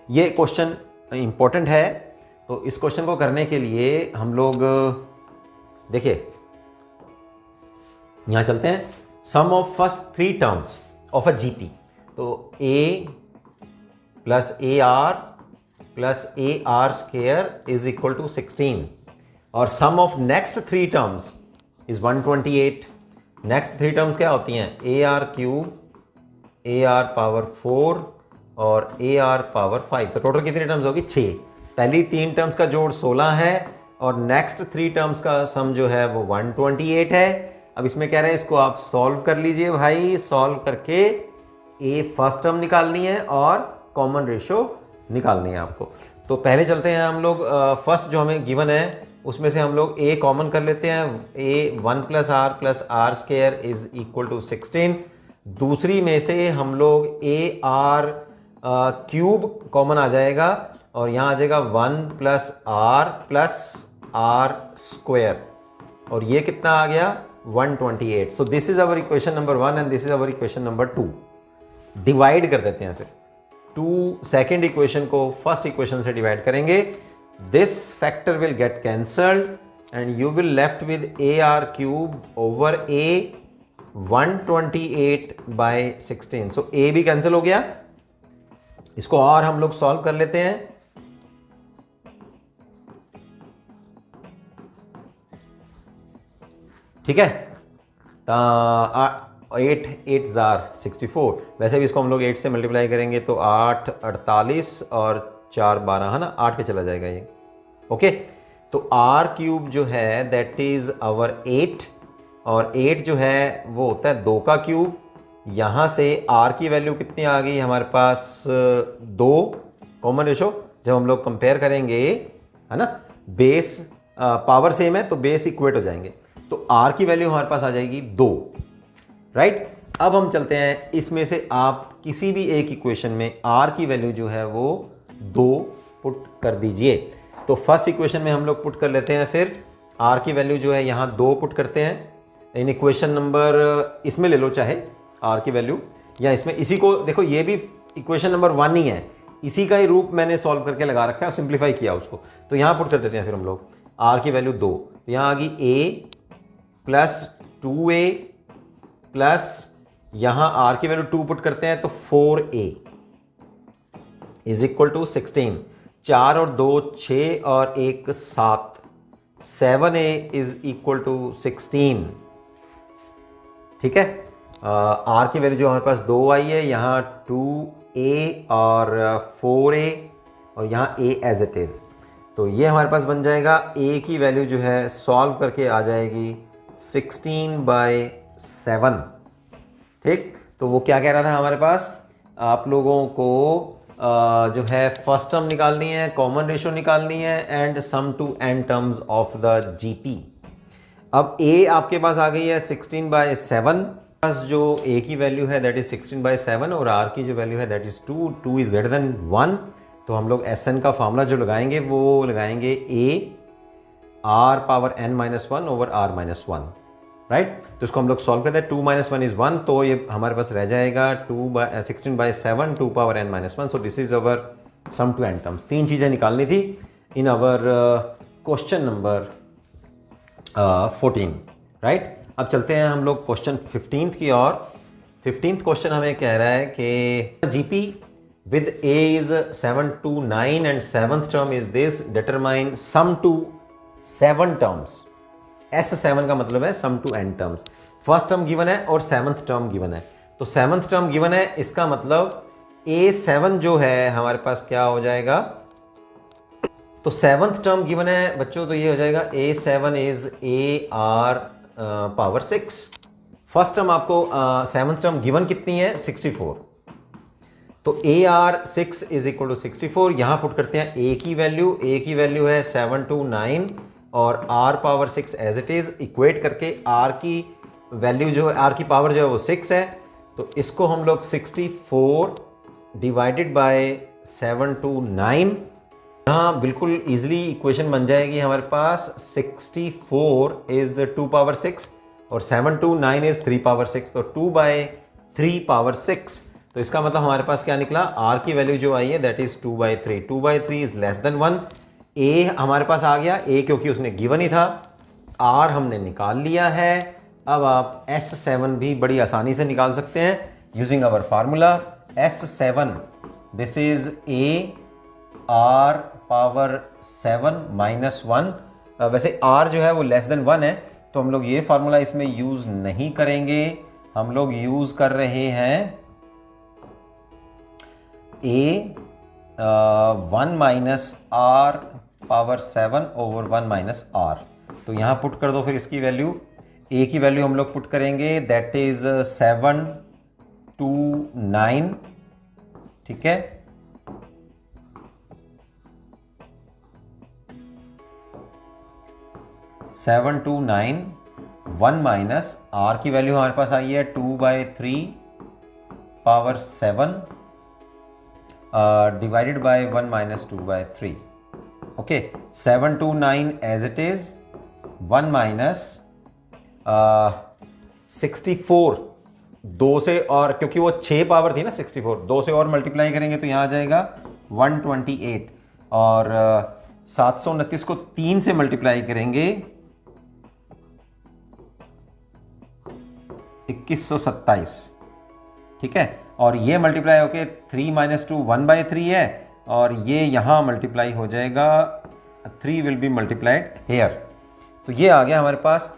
ये क्वेश्चन इंपॉर्टेंट है, तो इस क्वेश्चन को करने के लिए हम लोग देखिए यहां चलते हैं। Sum of first 3 terms of a GP, तो a plus AR plus AR square is equal to 16, और sum of next 3 terms is 128। Next 3 terms क्या होती हैं, AR क्यूब, AR पावर 4 और AR पावर 5। तो टोटल कितनी टर्म्स होगी, 6। पहली 3 टर्म्स का जोड़ 16 है, और नेक्स्ट 3 टर्म्स का सम जो है वो 128 है। अब इसमें कह रहे हैं इसको आप सॉल्व कर लीजिए भाई। सॉल्व करके ए फर्स्ट टर्म निकालनी है और कॉमन रेशो निकालनी है आपको। तो पहले चलते हैं हम लोग फर्स्ट जो हमें गिवन है उसमें से हम लोग ए कॉमन कर लेते हैं। A 1 plus R square is equal to 16। दूसरी में से हम लोग ए आर क्यूब कॉमन आ जाएगा और यहाँ आ जाएगा 1 प्लस आर स्क्वायर और ये कितना आ गया 128। So this is our equation number 1 and this is our equation number 2। Divide कर देते हैं फिर। सेकेंड इक्वेशन को फर्स्ट इक्वेशन से डिवाइड करेंगे। This factor will get cancelled and you will left with A R cube over A 128/16। So A भी कैंसिल हो गया। इसको और हम लोग सॉल्व कर लेते हैं। ठीक है, 8 जार 64। वैसे भी इसको हम लोग 8 से मल्टीप्लाई करेंगे तो 8 48 और 4 12 है ना, 8 पे चला जाएगा ये। ओके, तो आर क्यूब जो है दैट इज आवर 8 और 8 जो है वो होता है 2 का क्यूब। यहां से आर की वैल्यू कितनी आ गई हमारे पास 2। कॉमन रेशो जब हम लोग कंपेयर करेंगे है ना, बेस पावर सेम है तो बेस इक्वेट हो जाएंगे। तो आर की वैल्यू हमारे पास आ जाएगी 2। राइट, अब हम चलते हैं इसमें से आप किसी भी एक इक्वेशन में आर की वैल्यू जो है वो 2 पुट कर दीजिए। तो फर्स्ट इक्वेशन में हम लोग पुट कर लेते हैं, फिर आर की वैल्यू जो है यहाँ 2 पुट करते हैं। इन इक्वेशन नंबर इसमें ले लो चाहे आर की वैल्यू, या इसमें इसी को देखो, ये भी इक्वेशन नंबर 1 ही है, इसी का ही रूप मैंने सॉल्व करके लगा रखा है और सिंप्लीफाई किया उसको। तो यहाँ पुट कर देते हैं फिर हम लोग आर की वैल्यू 2। तो यहाँ आ गई ए प्लस 2a प्लस यहां आर की वैल्यू 2 पुट करते हैं तो 4a इज इक्वल टू 16। 4 और 2 6 और 1 7, 7a इज इक्वल टू 16। ठीक है, आर की वैल्यू जो हमारे पास 2 आई है, यहाँ 2a और 4a और यहाँ a एज इट इज। तो ये हमारे पास बन जाएगा a की वैल्यू जो है सॉल्व करके आ जाएगी 16/7। ठीक, तो वो क्या कह रहा था हमारे पास, आप लोगों को जो है फर्स्ट टर्म निकालनी है, कॉमन रेशो निकालनी है and sum to n terms of the GP. अब a आपके पास आ गई है 16/7, प्लस जो a की वैल्यू है दैट इज 16/7 और r की जो वैल्यू है that is 2, 2 is greater then 1। तो हम लोग SN का फॉर्मूला जो लगाएंगे वो लगाएंगे a r power n-1 over r-1। Right, तो इसको हम लोग सॉल्व करते हैं। 2 - 1 इज 1, तो ये हमारे पास रह जाएगा 16/7 2 पावर n-1। So this is our sum to n terms. 3 चीजें निकालनी थी in our question number 14। Right, अब चलते हैं हम लोग क्वेश्चन 15 की ओर। 15th क्वेश्चन हमें कह रहा है कि GP with a is 7 to 9 and 7th term is this, determine sum to 7 terms। S7 का मतलब है sum to n terms। First term given है और 7th टर्म गिवन है। तो 7th टर्म गिवन है, इसका मतलब A7 जो है हमारे पास क्या हो जाएगा, तो 7th टर्म गिवन है बच्चों, तो ये हो जाएगा A7 is AR power 6। First term आपको 7th टर्म गिवन कितनी है 64, तो AR 6 इज इक्वल टू 64। यहां पुट करते हैं A की वैल्यू है 7 to 9 और R पावर 6 एज इट इज। इक्वेट करके R की वैल्यू जो है, R की पावर जो है वो 6 है, तो इसको हम लोग 64 डिवाइडेड बाय 7 to 9, यहाँ बिल्कुल इजीली इक्वेशन बन जाएगी हमारे पास। 64 इज 2 पावर 6 और 7 to 9 इज 3 पावर 6, तो 2/3 पावर 6। तो इसका मतलब हमारे पास क्या निकला, R की वैल्यू जो आई है that is 2/3। 2/3 is less than 1। A हमारे पास आ गया, A क्योंकि उसने गिवन ही था, R हमने निकाल लिया है। अब आप S7 भी बड़ी आसानी से निकाल सकते हैं using our formula S7। This is AR power 7 - 1। वैसे R जो है वो लेस देन 1 है, तो हम लोग ये फार्मूला इसमें यूज नहीं करेंगे। हम लोग यूज कर रहे हैं A 1 - R पावर 7 ओवर 1 माइनस आर। तो यहाँ पुट कर दो फिर इसकी वैल्यू, ए की वैल्यू हम लोग पुट करेंगे, दैट इज 729, ठीक है। Seven two nine, 1 minus R की वैल्यू हमारे पास आई है 2/3 power 7 divided by 1 minus 2/3। Okay, 729 as it is, 1 minus 64, 2 से, और क्योंकि वो 6 पावर थी ना 64, 2 से और मल्टीप्लाई करेंगे तो यहाँ आ जाएगा 128, और 729 को 3 से मल्टीप्लाई करेंगे 2127, ठीक है। और ये मल्टीप्लाई होके 3 माइनस 2 1/3 है, और ये यहाँ मल्टीप्लाई हो जाएगा, 3 विल बी मल्टीप्लाइड हेयर। तो ये आ गया हमारे पास,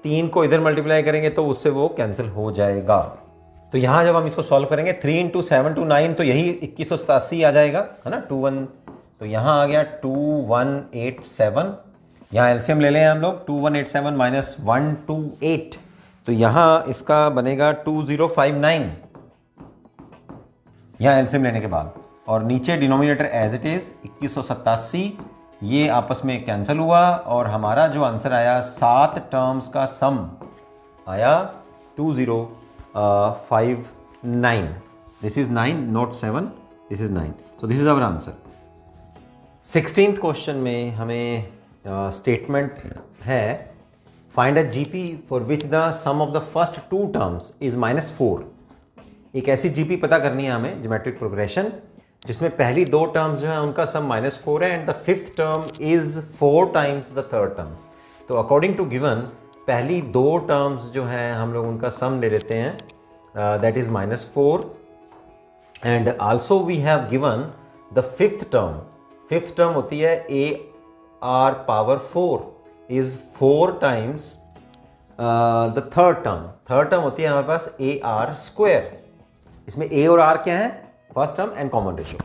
3 को इधर मल्टीप्लाई करेंगे तो उससे वो कैंसिल हो जाएगा। तो यहाँ जब हम इसको सॉल्व करेंगे 3 × 7 × 9 तो यही 2187 आ जाएगा, है ना, 21। तो यहाँ आ गया 2187, यहाँ एलसीएम ले लें हम लोग, 2187 माइनस 128, तो यहाँ इसका बनेगा 2059, यहाँ एलसीएम लेने के बाद। और नीचे डिनोमिनेटर एज इट इज 2187, ये आपस में कैंसिल हुआ, और हमारा जो आंसर आया 7 टर्म्स का सम आया 2059। This is 9 not 7, this is 9, so this is our answer. 16th question में हमें स्टेटमेंट है, find a GP for which the sum of the first 2 terms is -4। एक ऐसी जीपी पता करनी है हमें, ज्योमेट्रिक प्रोग्रेशन, जिसमें पहली 2 टर्म्स जो है उनका सम -4 है, and the 5th term is 4 times the 3rd term. तो अकॉर्डिंग टू गिवन पहली 2 टर्म्स जो हैं हम लोग उनका सम ले लेते हैं, that is -4, and also we have given the 5th term. 5th term होती है AR power 4 is 4 times the 3rd term. 3rd term होती है हमारे पास AR स्क्वायर। इसमें A और R क्या है, first term and common ratio,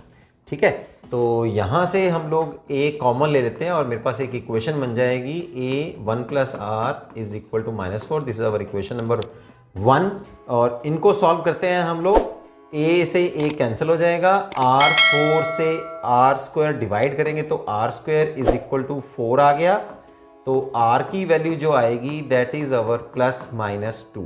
ठीक है। तो यहां से हम लोग A कॉमन ले लेते हैं, और मेरे पास एक इक्वेशन बन जाएगी, A1 + R is equal to -4। This is our equation number 1, और इनको सॉल्व करते हैं हम लोग। A से A कैंसिल हो जाएगा, R4 से R² डिवाइड करेंगे तो R² इज इक्वल टू 4 आ गया। तो R की वैल्यू जो आएगी दैट इज अवर +-2।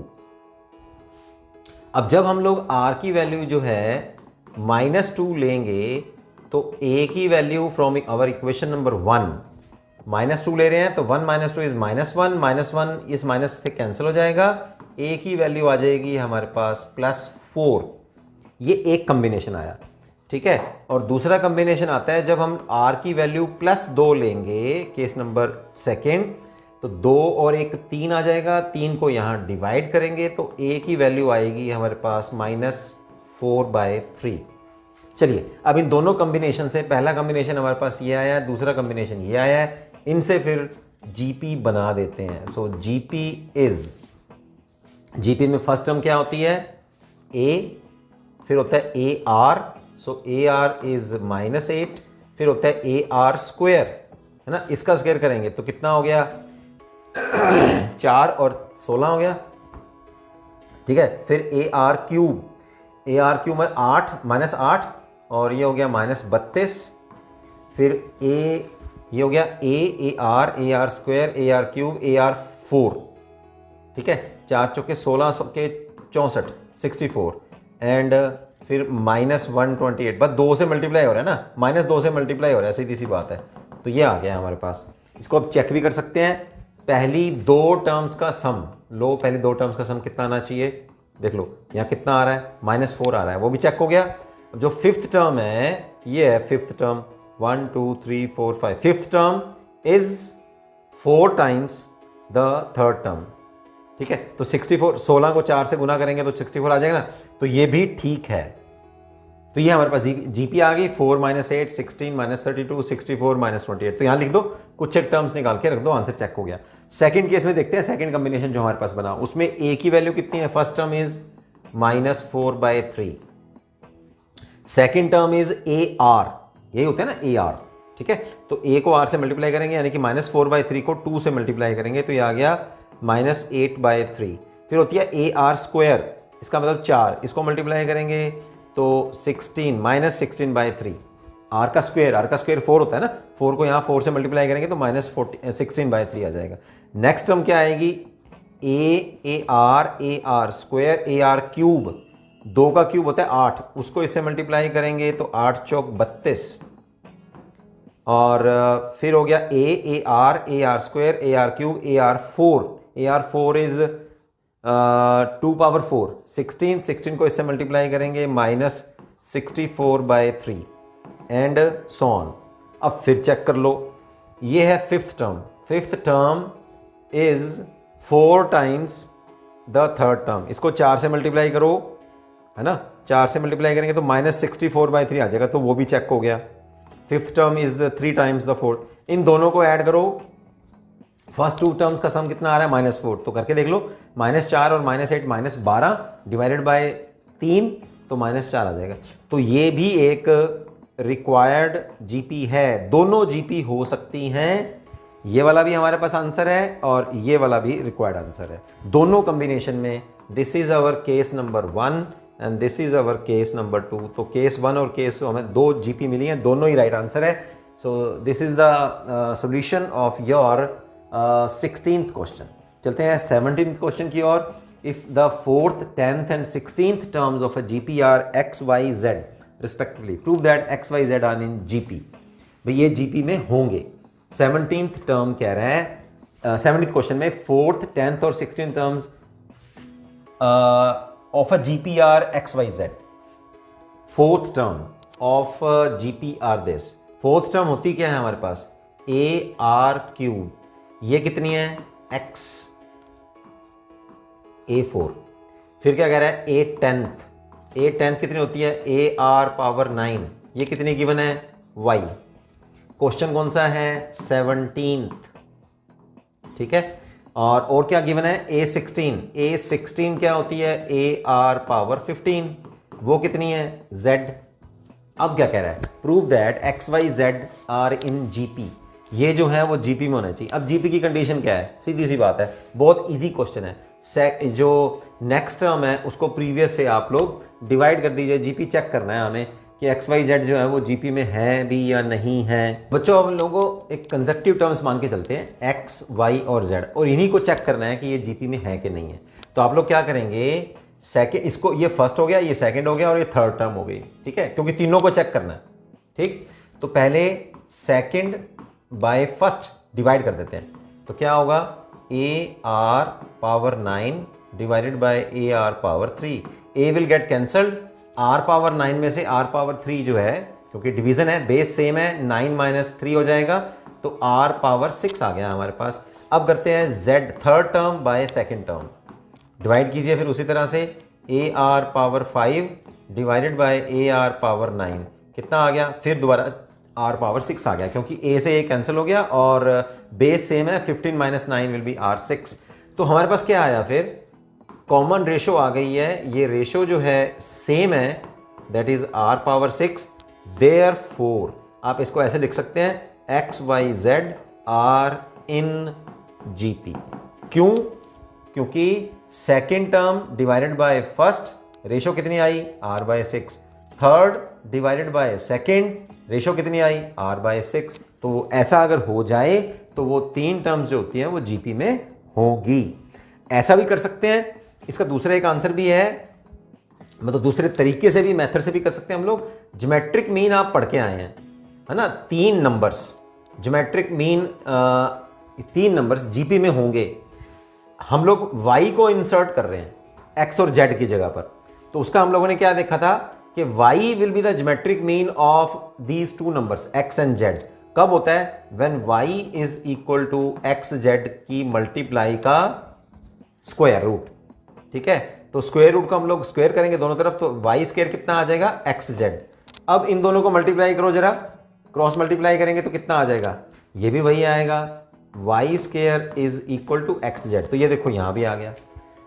अब जब हम लोग R की वैल्यू जो है -2 लेंगे तो A की value from our equation number 1, -2 ले रहे हैं तो 1 - 2 इज -1, -1 इस माइनस से कैंसिल हो जाएगा, A की वैल्यू आ जाएगी हमारे पास +4। ये एक कॉम्बिनेशन आया, ठीक है। और दूसरा कॉम्बिनेशन आता है जब हम R की वैल्यू +2 लेंगे, केस नंबर 2, तो 2 और 1 3 आ जाएगा, 3 को यहाँ डिवाइड करेंगे तो A की वैल्यू आएगी हमारे पास -4/3। चलिए अब इन दोनों कॉम्बिनेशन से, पहला कॉम्बिनेशन हमारे पास ये आया है, दूसरा कॉम्बिनेशन ये आया है, इनसे फिर GP बना देते हैं। सो GP में फर्स्ट टर्म क्या होती है, A, फिर होता है AR, सो AR इज -8, फिर होता है AR², है ना, इसका स्क्वायर करेंगे तो कितना हो गया 4 और 16 हो गया, ठीक है। फिर AR³ में 8 -8, और ये हो गया -32, फिर ये हो गया AR, AR² AR³ AR4, ठीक है। 4 चौके 16, के 64, 64, एंड फिर -128, बस 2 से मल्टीप्लाई हो रहा है ना, -2 से मल्टीप्लाई हो रहा है, सीधी सी बात है। तो ये आ गया हमारे पास, इसको अब चेक भी कर सकते हैं। पहली 2 टर्म्स का सम लो, पहली 2 टर्म्स का सम कितना आना चाहिए, देख लो यहाँ कितना आ रहा है, -4 आ रहा है, वो भी चेक हो गया। जो 5th टर्म है, ये है 5th term, 1 2 3 4 5, 5th term is 4 times the 3rd term, ठीक है। तो 64, 16 को 4 से गुना करेंगे तो 64 आ जाएगा ना, तो ये भी ठीक है। तो ये हमारे पास जीपी आ गई, 4 - 8 16 - 32 64 - 28। तो यहाँ लिख दो, कुछ एक टर्म्स निकाल के रख दो, आंसर चेक हो गया। सेकंड केस में देखते हैं, सेकंड कॉम्बिनेशन जो हमारे पास बना, उसमें A की वैल्यू कितनी है, first term is -4/3, second term is AR, यही होता है ना AR, ठीक है। तो a को r से मल्टीप्लाई करेंगे, यानी कि -4/3 को 2 से मल्टीप्लाई करेंगे, तो ये आ गया -8/3। फिर होती है AR², इसका मतलब 4, इसको मल्टीप्लाई करेंगे तो 16 -16/3। r का स्क्वायर 4 होता है ना, 4 को यहाँ 4 से मल्टीप्लाई करेंगे तो -16/3 आ जाएगा। नेक्स्ट टर्म क्या आएगी, AR² AR³, 2 का क्यूब होता है 8, उसको इससे मल्टीप्लाई करेंगे तो 8 चौक 32, और फिर हो गया AR² AR³ AR4 इज 2⁴, 16 को इससे मल्टीप्लाई करेंगे -64/3 एंड सो ऑन। अब फिर चेक कर लो, ये है fifth term is 4 times the third term. इसको 4 से मल्टीप्लाई करो, है ना, 4 से मल्टीप्लाई करेंगे तो -64/3 आ जाएगा, तो वो भी चेक हो गया। Fifth term is 3 times the fourth. इन दोनों को ऐड करो, फर्स्ट 2 टर्म्स का सम कितना आ रहा है -4, तो करके देख लो, -4 और -8 -12 डिवाइडेड बाय 3 तो -4 आ जाएगा। तो ये भी एक रिक्वायर्ड जीपी है, दोनों जीपी हो सकती हैं। ये वाला भी हमारे पास आंसर है और ये वाला भी रिक्वायर्ड आंसर है, दोनों कॉम्बिनेशन में। This is our case number 1 and this is our case number 2। तो केस 1 और केस 2 हमें 2 जीपी मिली हैं, दोनों ही राइट आंसर है। So this is the solution of your 16th question. चलते हैं 17th क्वेश्चन की ओर। If the 4th, 10th and 16th terms of a GP are x, y, z respectively, prove that x, y, z are in GP. भाई ये जीपी में होंगे। 17th टर्म कह रहा है, 17th क्वेश्चन में 4th, 10th और 16th terms of a GP are x, y, z। 4th term of GP are this. 4th term होती क्या है हमारे पास, AR³, ये कितनी है x, A4। फिर क्या कह रहा है, A10th कितनी होती है, AR⁻9, ये कितनी गिवन है, y। क्वेश्चन कौन सा है, 17th, ठीक है। और क्या गिवन है, A16 क्या होती है, AR⁻15, वो कितनी है, z। अब क्या कह रहा है, prove that x, y, z are in GP. ये जो है वो जीपी में होना चाहिए। अब जीपी की कंडीशन क्या है, सीधी सी बात है, बहुत इजी क्वेश्चन है। जो नेक्स्ट टर्म है उसको प्रीवियस से आप लोग डिवाइड कर दीजिए। जीपी चेक करना है हमें कि एक्स वाई जेड जो है वो जीपी में है भी या नहीं है। बच्चों अब लोगों को एक कंसेप्टिव टर्म्स मान के चलते हैं, एक्स वाई और जेड, और इन्हीं को चेक करना है कि ये जीपी में है कि नहीं है। तो आप लोग क्या करेंगे, सेकंड, इसको, ये फर्स्ट हो गया, ये सेकंड हो गया और ये थर्ड टर्म हो गई, ठीक है, क्योंकि तीनों को चेक करना है, ठीक। तो पहले सेकंड बाय फर्स्ट डिवाइड कर देते हैं, तो क्या होगा, AR⁻9 divided by AR⁻3। A will get cancelled, R⁻9 में से R⁻3 जो है, क्योंकि डिवीजन है, बेस सेम है, 9 - 3 हो जाएगा, तो R⁻6 आ गया हमारे पास। अब करते हैं Z third term by second term, divide कीजिए फिर उसी तरह से, AR⁻5 डिवाइडेड बाय AR⁻9 कितना आ गया, फिर दोबारा R⁻6 आ गया, क्योंकि A से A कैंसिल हो गया और बेस सेम है, 15 - 9 विल बी R6। तो हमारे पास क्या आया, फिर कॉमन रेशो आ गई है, ये रेशो जो है सेम है, दैट इज R⁻6। देयरफॉर आप इसको ऐसे लिख सकते हैं, x y z are in GP. क्यों, क्योंकि second term divided by first, ratio कितनी आई, R/6। Third divided by second, ratio कितनी आई, R/6। तो ऐसा अगर हो जाए तो वो तीन टर्म्स जो होती हैं वो जीपी में होगी। ऐसा भी कर सकते हैं, इसका दूसरा एक आंसर भी है, मतलब दूसरे तरीके से भी, मेथड से भी कर सकते हैं हम लोग। ज्योमेट्रिक मीन आप पढ़ के आए हैं, है ना, 3 numbers geometric mean, 3 numbers GP में होंगे। हम लोग y को इंसर्ट कर रहे हैं x और z की जगह पर, तो उसका हम लोगों ने क्या देखा था कि y will be the geometric mean of these 2 numbers x and z। कब होता है, when y is equal to x z की मल्टीप्लाई का स्क्वायर रूट, ठीक है। तो स्क्वायर रूट को हम लोग स्क्वायर करेंगे दोनों तरफ, तो वाई स्क्वायर कितना आ जाएगा, एक्स जेड। अब इन दोनों को मल्टीप्लाई करो जरा, क्रॉस मल्टीप्लाई करेंगे तो कितना आ जाएगा, ये भी वही आएगा, y square is equal to x z. तो ये देखो यहां भी आ गया।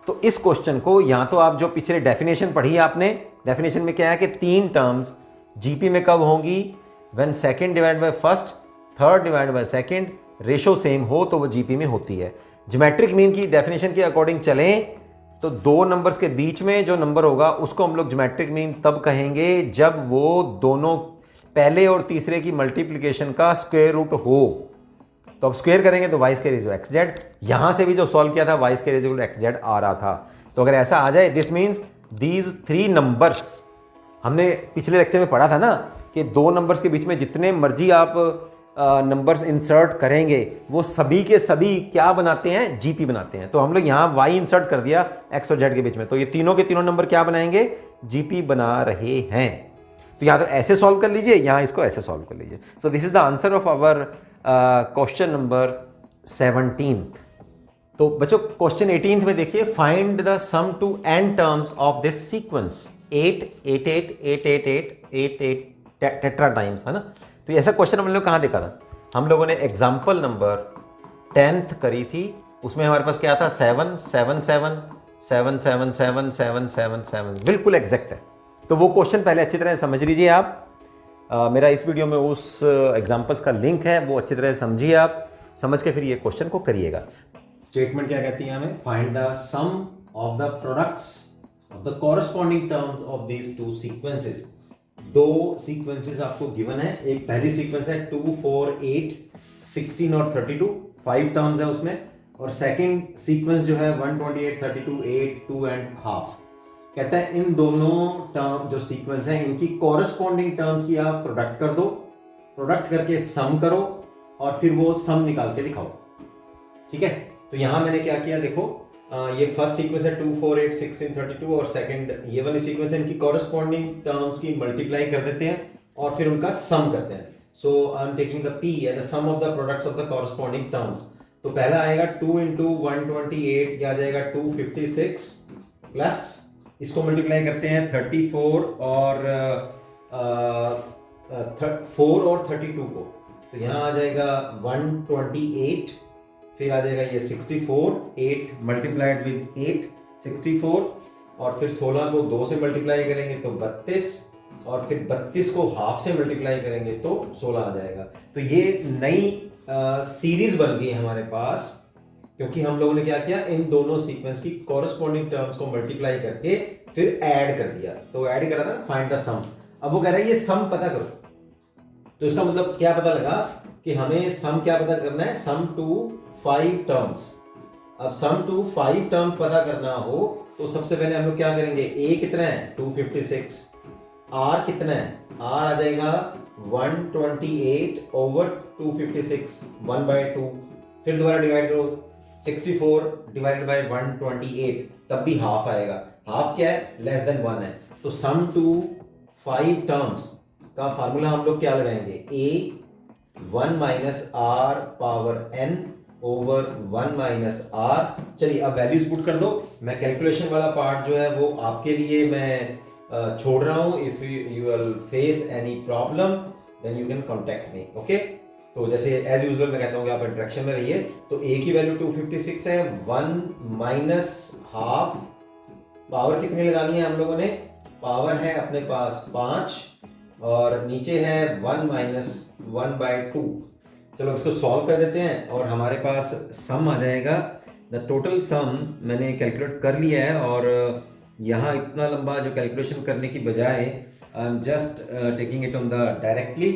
तो इस क्वेश्चन को यहां तो आप जो पिछले डेफिनेशन पढ़ी है आपने, डेफिनेशन में क्या है कि 3 टर्म्स जीपी में कब होंगी, when second divide by first third divide by second, ratio same हो तो वो जीपी में होती है। ज्योमेट्रिक मीन की डेफिनेशन के अकॉर्डिंग चलें तो दो नंबर्स के बीच में जो नंबर होगा उसको हम लोग ज्योमेट्रिक मीन तब कहेंगे जब वो दोनों पहले और तीसरे की मल्टीप्लिकेशन का स्क्वायर रूट हो। तो अब स्क्वायर करेंगे तो Y square is X Z. यहां से भी जो सॉल्व किया था Y square is X Z आ रहा था। तो अगर ऐसा आ जाए this means these three numbers, हमने पिछले लेक्चर में पढ़ा था ना कि दो नंबर्स के बीच में जितने मर्जी आप नंबर्स इंसर्ट करेंगे वो सभी के सभी क्या बनाते हैं, जीपी बनाते हैं। तो हम लोग यहाँ y इंसर्ट कर दिया x और z के बीच में, तो ये तीनों के तीनों नंबर क्या बनाएंगे, जीपी बना रहे हैं। तो यहाँ तो ऐसे सॉल्व कर लीजिए, यहाँ इसको ऐसे सॉल्व कर लीजिए। So this is the answer of our question number 17। तो बच्चों क्वेश्चन 18 में देखिए, find the sum to n terms of this sequence 8 8 8 8 8 8 8 8 टेट्रा टाइम्स, है ना। तो ऐसा क्वेश्चन हम लोग कहाँ देखा था, हम लोगों ने एग्जाम्पल नंबर 10th करी थी। उसमें हमारे पास क्या था, 7 7 7 7 7 7 7 7 7, बिल्कुल एग्जैक्ट है। तो वो क्वेश्चन पहले अच्छी तरह समझ लीजिए आप। मेरा इस वीडियो में उस एग्जाम्पल्स का लिंक है, वो अच्छी तरह समझिए आप, समझ के फिर ये क्वेश्चन को करिएगा। स्टेटमेंट क्या कहती है हमें, find the sum of the products of the corresponding terms of these two sequences. दो सीक्वेंसेस आपको गिवन है, एक पहली सीक्वेंस है 2 4 8 16 और 32, 5 टर्म्स है उसमें, और सेकंड सीक्वेंस जो है 128 32 8 2 एंड हाफ। कहता है इन दोनों टर्म जो सीक्वेंस है इनकी कॉरस्पॉन्डिंग टर्म्स की आप प्रोडक्ट कर दो, प्रोडक्ट करके सम करो और फिर वो सम निकाल के दिखाओ। ठीक है, तो यहां मैंने क्या किया देखो, ये फर्स्ट सीक्वेंस है 2 4 8 16 32 और सेकंड ये वाली सीक्वेंस है, इनकी कॉरस्पॉन्डिंग टर्म्स की मल्टीप्लाई कर देते हैं और फिर उनका सम करते हैं। So I am taking the p and the sum of the products of the corresponding terms. तो पहला आएगा 2 into 128, क्या आ जाएगा 256 प्लस इसको मल्टीप्लाई करते हैं 34 और 4 और 32 को, तो यहाँ आ जाएगा 128, फिर आ जाएगा ये 64, 8 मल्टीप्लाइड विद 8 64, और फिर 16 को 2 से मल्टीप्लाई करेंगे तो 32, और फिर 32 को हाफ से मल्टीप्लाई करेंगे तो 16 आ जाएगा। तो ये नई सीरीज बन गई है हमारे पास, क्योंकि हम लोगों ने क्या किया, इन दोनों सीक्वेंस की कॉरस्पॉन्डिंग टर्म्स को मल्टीप्लाई करके फिर ऐड कर दिया। तो ऐड करा था फाइंड द सम। अब वो कह रहा है ये सम पता करो, तो इसका मतलब क्या पता लगा कि हमें सम क्या पता करना है, सम टू 5 टर्म्स। अब सम टू 5 टर्म पता करना हो तो सबसे पहले हम लोग क्या करेंगे, a कितना है 256, r कितना है, r आ जाएगा 128 ओवर 256 1/2, फिर दोबारा डिवाइड करो 64 डिवाइडेड बाय 128, तब भी हाफ आएगा। हाफ क्या है, लेस देन 1 है। तो सम टू 5 टर्म्स का फार्मूला हम लोग क्या लगाएंगे, a 1 minus are power n over 1 minus r. चलिए अब वैल्यूज पुट कर दो, मैं कैलकुलेशन वाला पार्ट जो है वो आपके लिए मैं छोड़ रहा हूं। If you will face any problem then you can contact me, okay. तो जैसे एज यूजुअल मैं कहता हूं कि आप इंटरेक्शन में रहिए। तो a की वैल्यू 256 है, 1 माइनस हाफ, पावर कितनी लगानी है हम लोगों ने, पावर है अपने पास 5 और नीचे है 1 माइनस 1/2। चलो इसको सॉल्व कर देते हैं और हमारे पास सम आ जाएगा। द टोटल सम मैंने कैलकुलेट कर लिया है, और यहाँ इतना लंबा जो कैलकुलेशन करने की बजाय I am just taking it on the directly.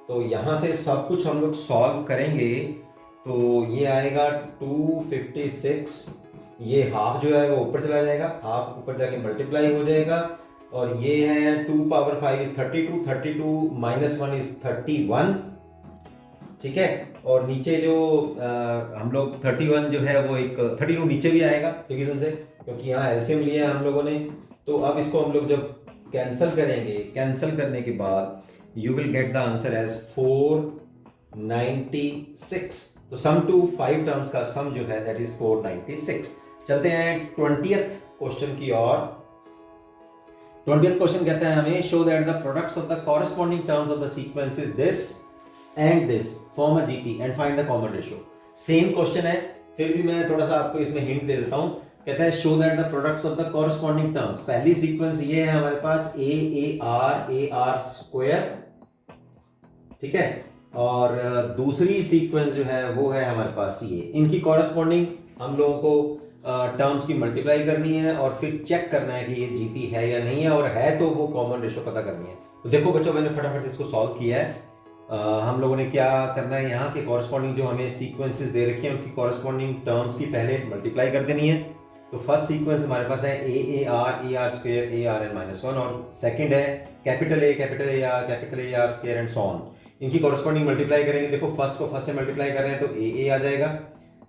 तो यहाँ से सब कुछ हम लोग सॉल्व करेंगे। तो ये आएगा 256, ये हाफ जो है वो ऊपर चला जाएगा, हाफ ऊपर जाके मल्टीप्लाई हो जाएगा, और ये है 2 पावर 5 इज 32, 32 माइनस 1 इज 31, ठीक है। और नीचे जो हम लोग 31 जो है वो एक 32 नीचे भी आएगा डिवीजन से, क्योंकि यहाँ एलसीएम लिया है हम लोगों ने। तो अब इसको हम लोग जब कैंसिल करेंगे, कैंसिल करने के बाद you will get the answer as 496। तो सम टू 5 टर्म्स का सम जो है दैट इज 496। चलते हैं 20th क्वेश्चन की ओर। 20th क्वेश्चन कहता है हमें, show that the products of the corresponding terms of the sequence is this and this form a GP and find the common ratio. Same question है, फिर भी मैं थोड़ा सा आपको इसमें हिंट दे देता हूं। कहता है show that the products of the corresponding terms. पहली सीक्वेंस ये है हमारे पास a a r स्क्वायर, ठीक है। और दूसरी सीक्वेंस जो है वो है हमारे पास ये। इनकी कॉरस्पॉन्डिंग हम लोगों को टर्म्स की मल्टीप्लाई करनी है और फिर चेक करना है कि ये जीपी है या नहीं है, और है तो वो कॉमन रेशो पता करनी है। तो देखो बच्चों, मैंने फटाफट से इसको सॉल्व किया है। हम लोगों ने क्या करना है, यहाँ के कॉरस्पॉन्डिंग जो हमें सीक्वेंसेस दे रखी हैं उनकी कॉरस्पॉन्डिंग टर्म्स की पहले मल्टीप्लाई कर देनी है। तो फर्स्ट सीक्वेंस हमारे पास है A R square A R N minus one, और सेकंड है capital A R square and so on. इनकी कॉरस्पॉन्डिंग मल्टीप्लाई करेंगे। देखो फर्स्ट को फर्स्ट से मल्टीप्लाई कर रहे हैं तो ए आ जाएगा,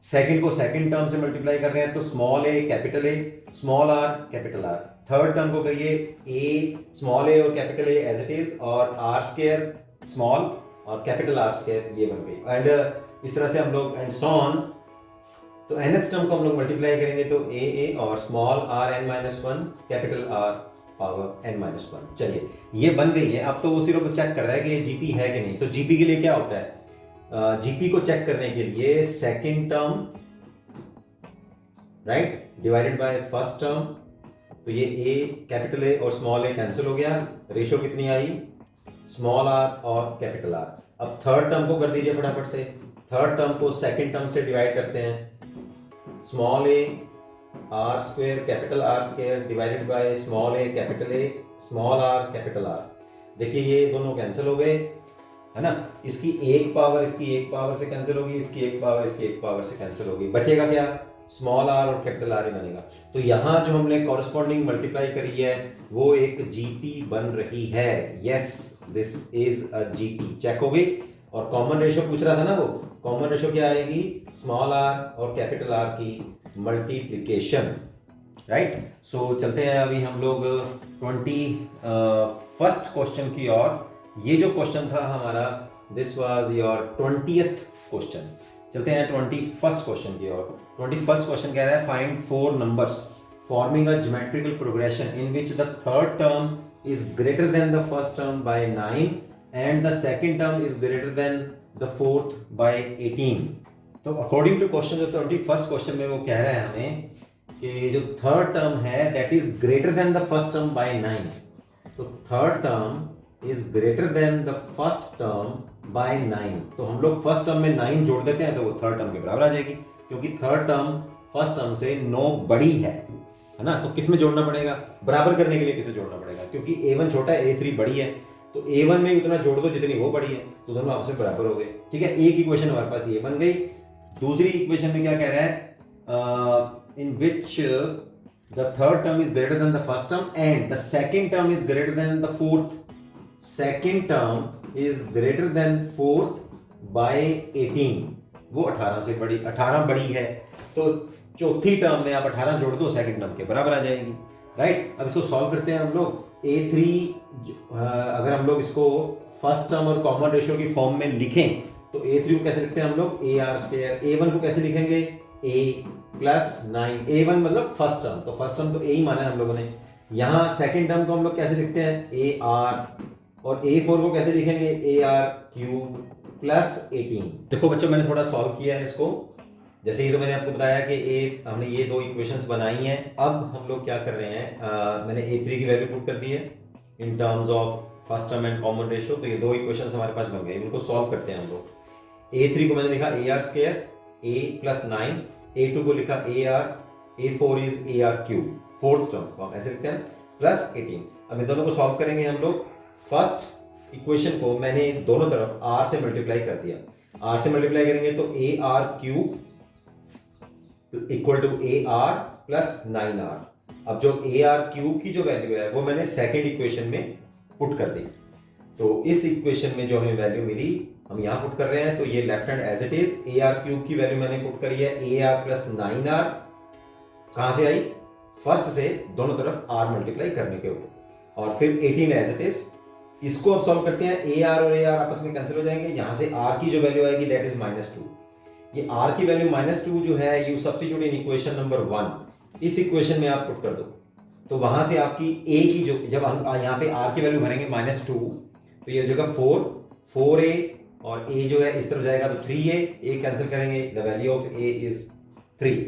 सेकंड को सेकंड टर्म से मल्टीप्लाई कर रहे हैं तो small A small R capital R. Third term को करिए ए स्मॉल ए और capital A as it is, और आर स्क्वायर स्मॉल और कैपिटल आर स्क्वायर, ये बन गई। एंड इस तरह से हम लोग एंड सो ऑन। तो nth टर्म को हम लोग मल्टीप्लाई करेंगे तो ए और small R N minus one capital R power N minus one. चलिए ये बन गई है। अब तो वो सिर्फ चेक कर रहा है कि ये जीपी है कि नहीं। तो जीपी के लिए क्या होता है, जीपी को चेक करने के लिए second term right divided by first term. तो ये ए कैपिटल ए और स्मॉल ए कैंसिल हो गया, रेशो कितनी आई स्मॉल आर और कैपिटल आर। अब थर्ड टर्म को कर दीजिए फटाफट से। थर्ड टर्म को सेकंड टर्म से डिवाइड करते हैं, small A R square capital R square divided by small A small R capital are. देखिए ये दोनों कैंसिल हो गए, है ना। इसकी एक पावर से कैंसिल होगी, इसकी एक पावर से कैंसिल होगी। बचेगा क्या, स्मॉल आर और कैपिटल आर ही बनेगा। तो यहाँ जो हमने कॉरस्पॉन्डिंग मल्टीप्लाई करी है वो एक जीपी बन रही है। Yes this is a GP, check हो गई। और कॉमन रेशो पूछ रहा था ना, वो कॉमन रेशो क्या आएगी, स्मॉल आर और कैपिटल आर की मल्टीप्लिकेशन, राइट। सो चलते हैं अभी हम लोग 21st क्वेश्चन की ओर। ये जो क्वेश्चन था हमारा, this was your 20th question. चलते हैं 21st क्वेश्चन की ओर। 21st क्वेश्चन कह रहा है find 4 numbers forming a geometrical progression in which the third term is greater than the first term by 9 and the second term is greater than the fourth by 18। तो अकॉर्डिंग टू क्वेश्चन, जो 21st क्वेश्चन में वो कह रहा है हमें कि जो थर्ड टर्म है that is greater than the first term by 9। तो third term is greater than the first term by 9। तो हम लोग फर्स्ट टर्म में 9 जोड़ देते हैं तो वो थर्ड टर्म के बराबर आ जाएगी, क्योंकि थर्ड टर्म फर्स्ट टर्म से 9 बड़ी है ना। तो किस में जोड़ना पड़ेगा, बराबर करने के लिए किस में जोड़ना पड़ेगा, क्योंकि A1 छोटा है A3 बड़ी है, तो A1 में उतना जोड़ दो जितनी वो बड़ी है, तो दोनों आपस में बराबर हो गए। ठीक है, एक इक्वेशन हमारे पास ये बन गई। दूसरी इक्वेशन में क्या कह रहा है, इन विच the third term is greater than the first term and the second term is greater than the fourth. Second term is greater than fourth by 18. वो 18 से बड़ी, 18 बड़ी है, तो चौथी टर्म में आप 18 जोड़ दो सेकंड टर्म के बराबर आ जाएगी, राइट। अब इसको सॉल्व करते हैं हम लोग। A3 अगर हम लोग इसको फर्स्ट टर्म और कॉमन रेशियो की फॉर्म में लिखें तो A3 को कैसे लिखते हैं हम लोग, AR स्क्वायर। A1 को कैसे लिखेंगे, A प्लस 9। A1 मतलब फर्स्ट टर्म, तो फर्स्ट टर्म तो A ही माना है हम लोगों ने। यहाँ सेकंड टर्म को हम लोग कैसे लिखते हैं, AR, और A4 को कैसे लिखेंगे, AR क्यूब प्लस 18। देखो बच्चों, मैंने थोड़ा सॉल्व किया है इसको। जैसे ये तो मैंने आपको बताया कि हमने ये दो इक्वेशंस बनाई हैं। अब हम लोग क्या कर रहे हैं, मैंने A3 की वैल्यू पुट कर दी है in terms of first term and common ratio. तो ये दो इक्वेशंस हमारे पास बन गए, इनको सॉल्व करते हैं हम लोग। A3 को मैंने लिखा AR square A plus 9, A2 को लिखा AR, A4 is AR cube, fourth term को हम ऐसे लिखते हैं, प्लस 18। अब इन दोनों को सॉल्व करेंगे हम लोग। फर्स्ट इक्वेशन को मैंने दोनों तरफ R से मल्टीप्लाई कर दिया। R से मल्टीप्लाई करेंगे तो AR cube equal to AR plus 9R। अब जो AR क्यूब की जो वैल्यू है वो मैंने सेकेंड इक्वेशन में पुट कर दी। तो इस इक्वेशन में जो हमें वैल्यू मिली हम यहाँ पुट कर रहे हैं, तो ये left hand as it is. AR cube की वैल्यू मैंने पुट करी है AR प्लस 9R। कहां से आई, फर्स्ट से दोनों तरफ R मल्टीप्लाई करने के ऊपर, और फिर 18 एज इट इज। इसको अब सॉल्व करते हैं। AR और AR आपस में कैंसिल हो जाएंगे। यहां से R की जो वैल्यू आएगी दैट इज -2। ये R की वैल्यू -2 जो है, you substitute in equation number 1। इस इक्वेशन में आप पुट कर दो, तो वहां से आपकी A की जो, जब हम यहाँ पे R की वैल्यू भरेंगे -2, तो ये हो जाएगा 4A, और A जो है इस तरफ जाएगा तो 3A, A कैंसिल करेंगे, the value of A is 3।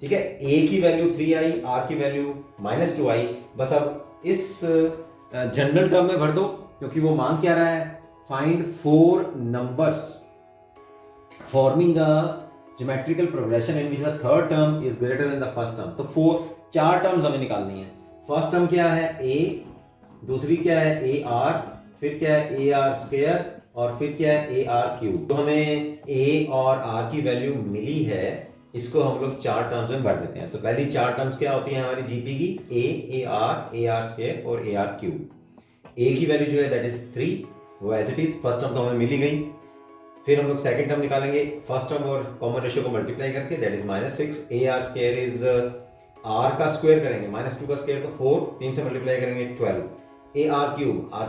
ठीक है, A की वैल्यू 3 आई, R की वैल्यू -2 आई। बस अब इस जनरल टर्म में भर दो, क्योंकि वो मांग क्या रहा है, find 4 numbers forming a geometrical progression in which the third term is greater than the first term। तो 4 टर्म्स हमें निकालनी है। फर्स्ट टर्म क्या है a, दूसरी क्या है ए आर, फिर क्या है ए आर स्क्वायर और फिर क्या है ए आर क्यूब। तो हमें a और r की वैल्यू मिली है, इसको हम लोग 4 टर्म्स में भर देते हैं। तो पहली 4 टर्म्स क्या होती है हमारी जीपी की, ए आर स्क्वायर और ए आर क्यूब। ए की वैल्यू जो है दैट इज 3, वो as it is, first term तो हमें मिली गई। फिर हम लोग सेकंड टर्म निकालेंगे, फर्स्ट टर्म और कॉमन रेशियो को मल्टीप्लाई करके, that is -6। A R square is R का स्क्वायर करेंगे, -2 का स्क्वायर तो 4, 3 से मल्टीप्लाई करेंगे 12। ए आर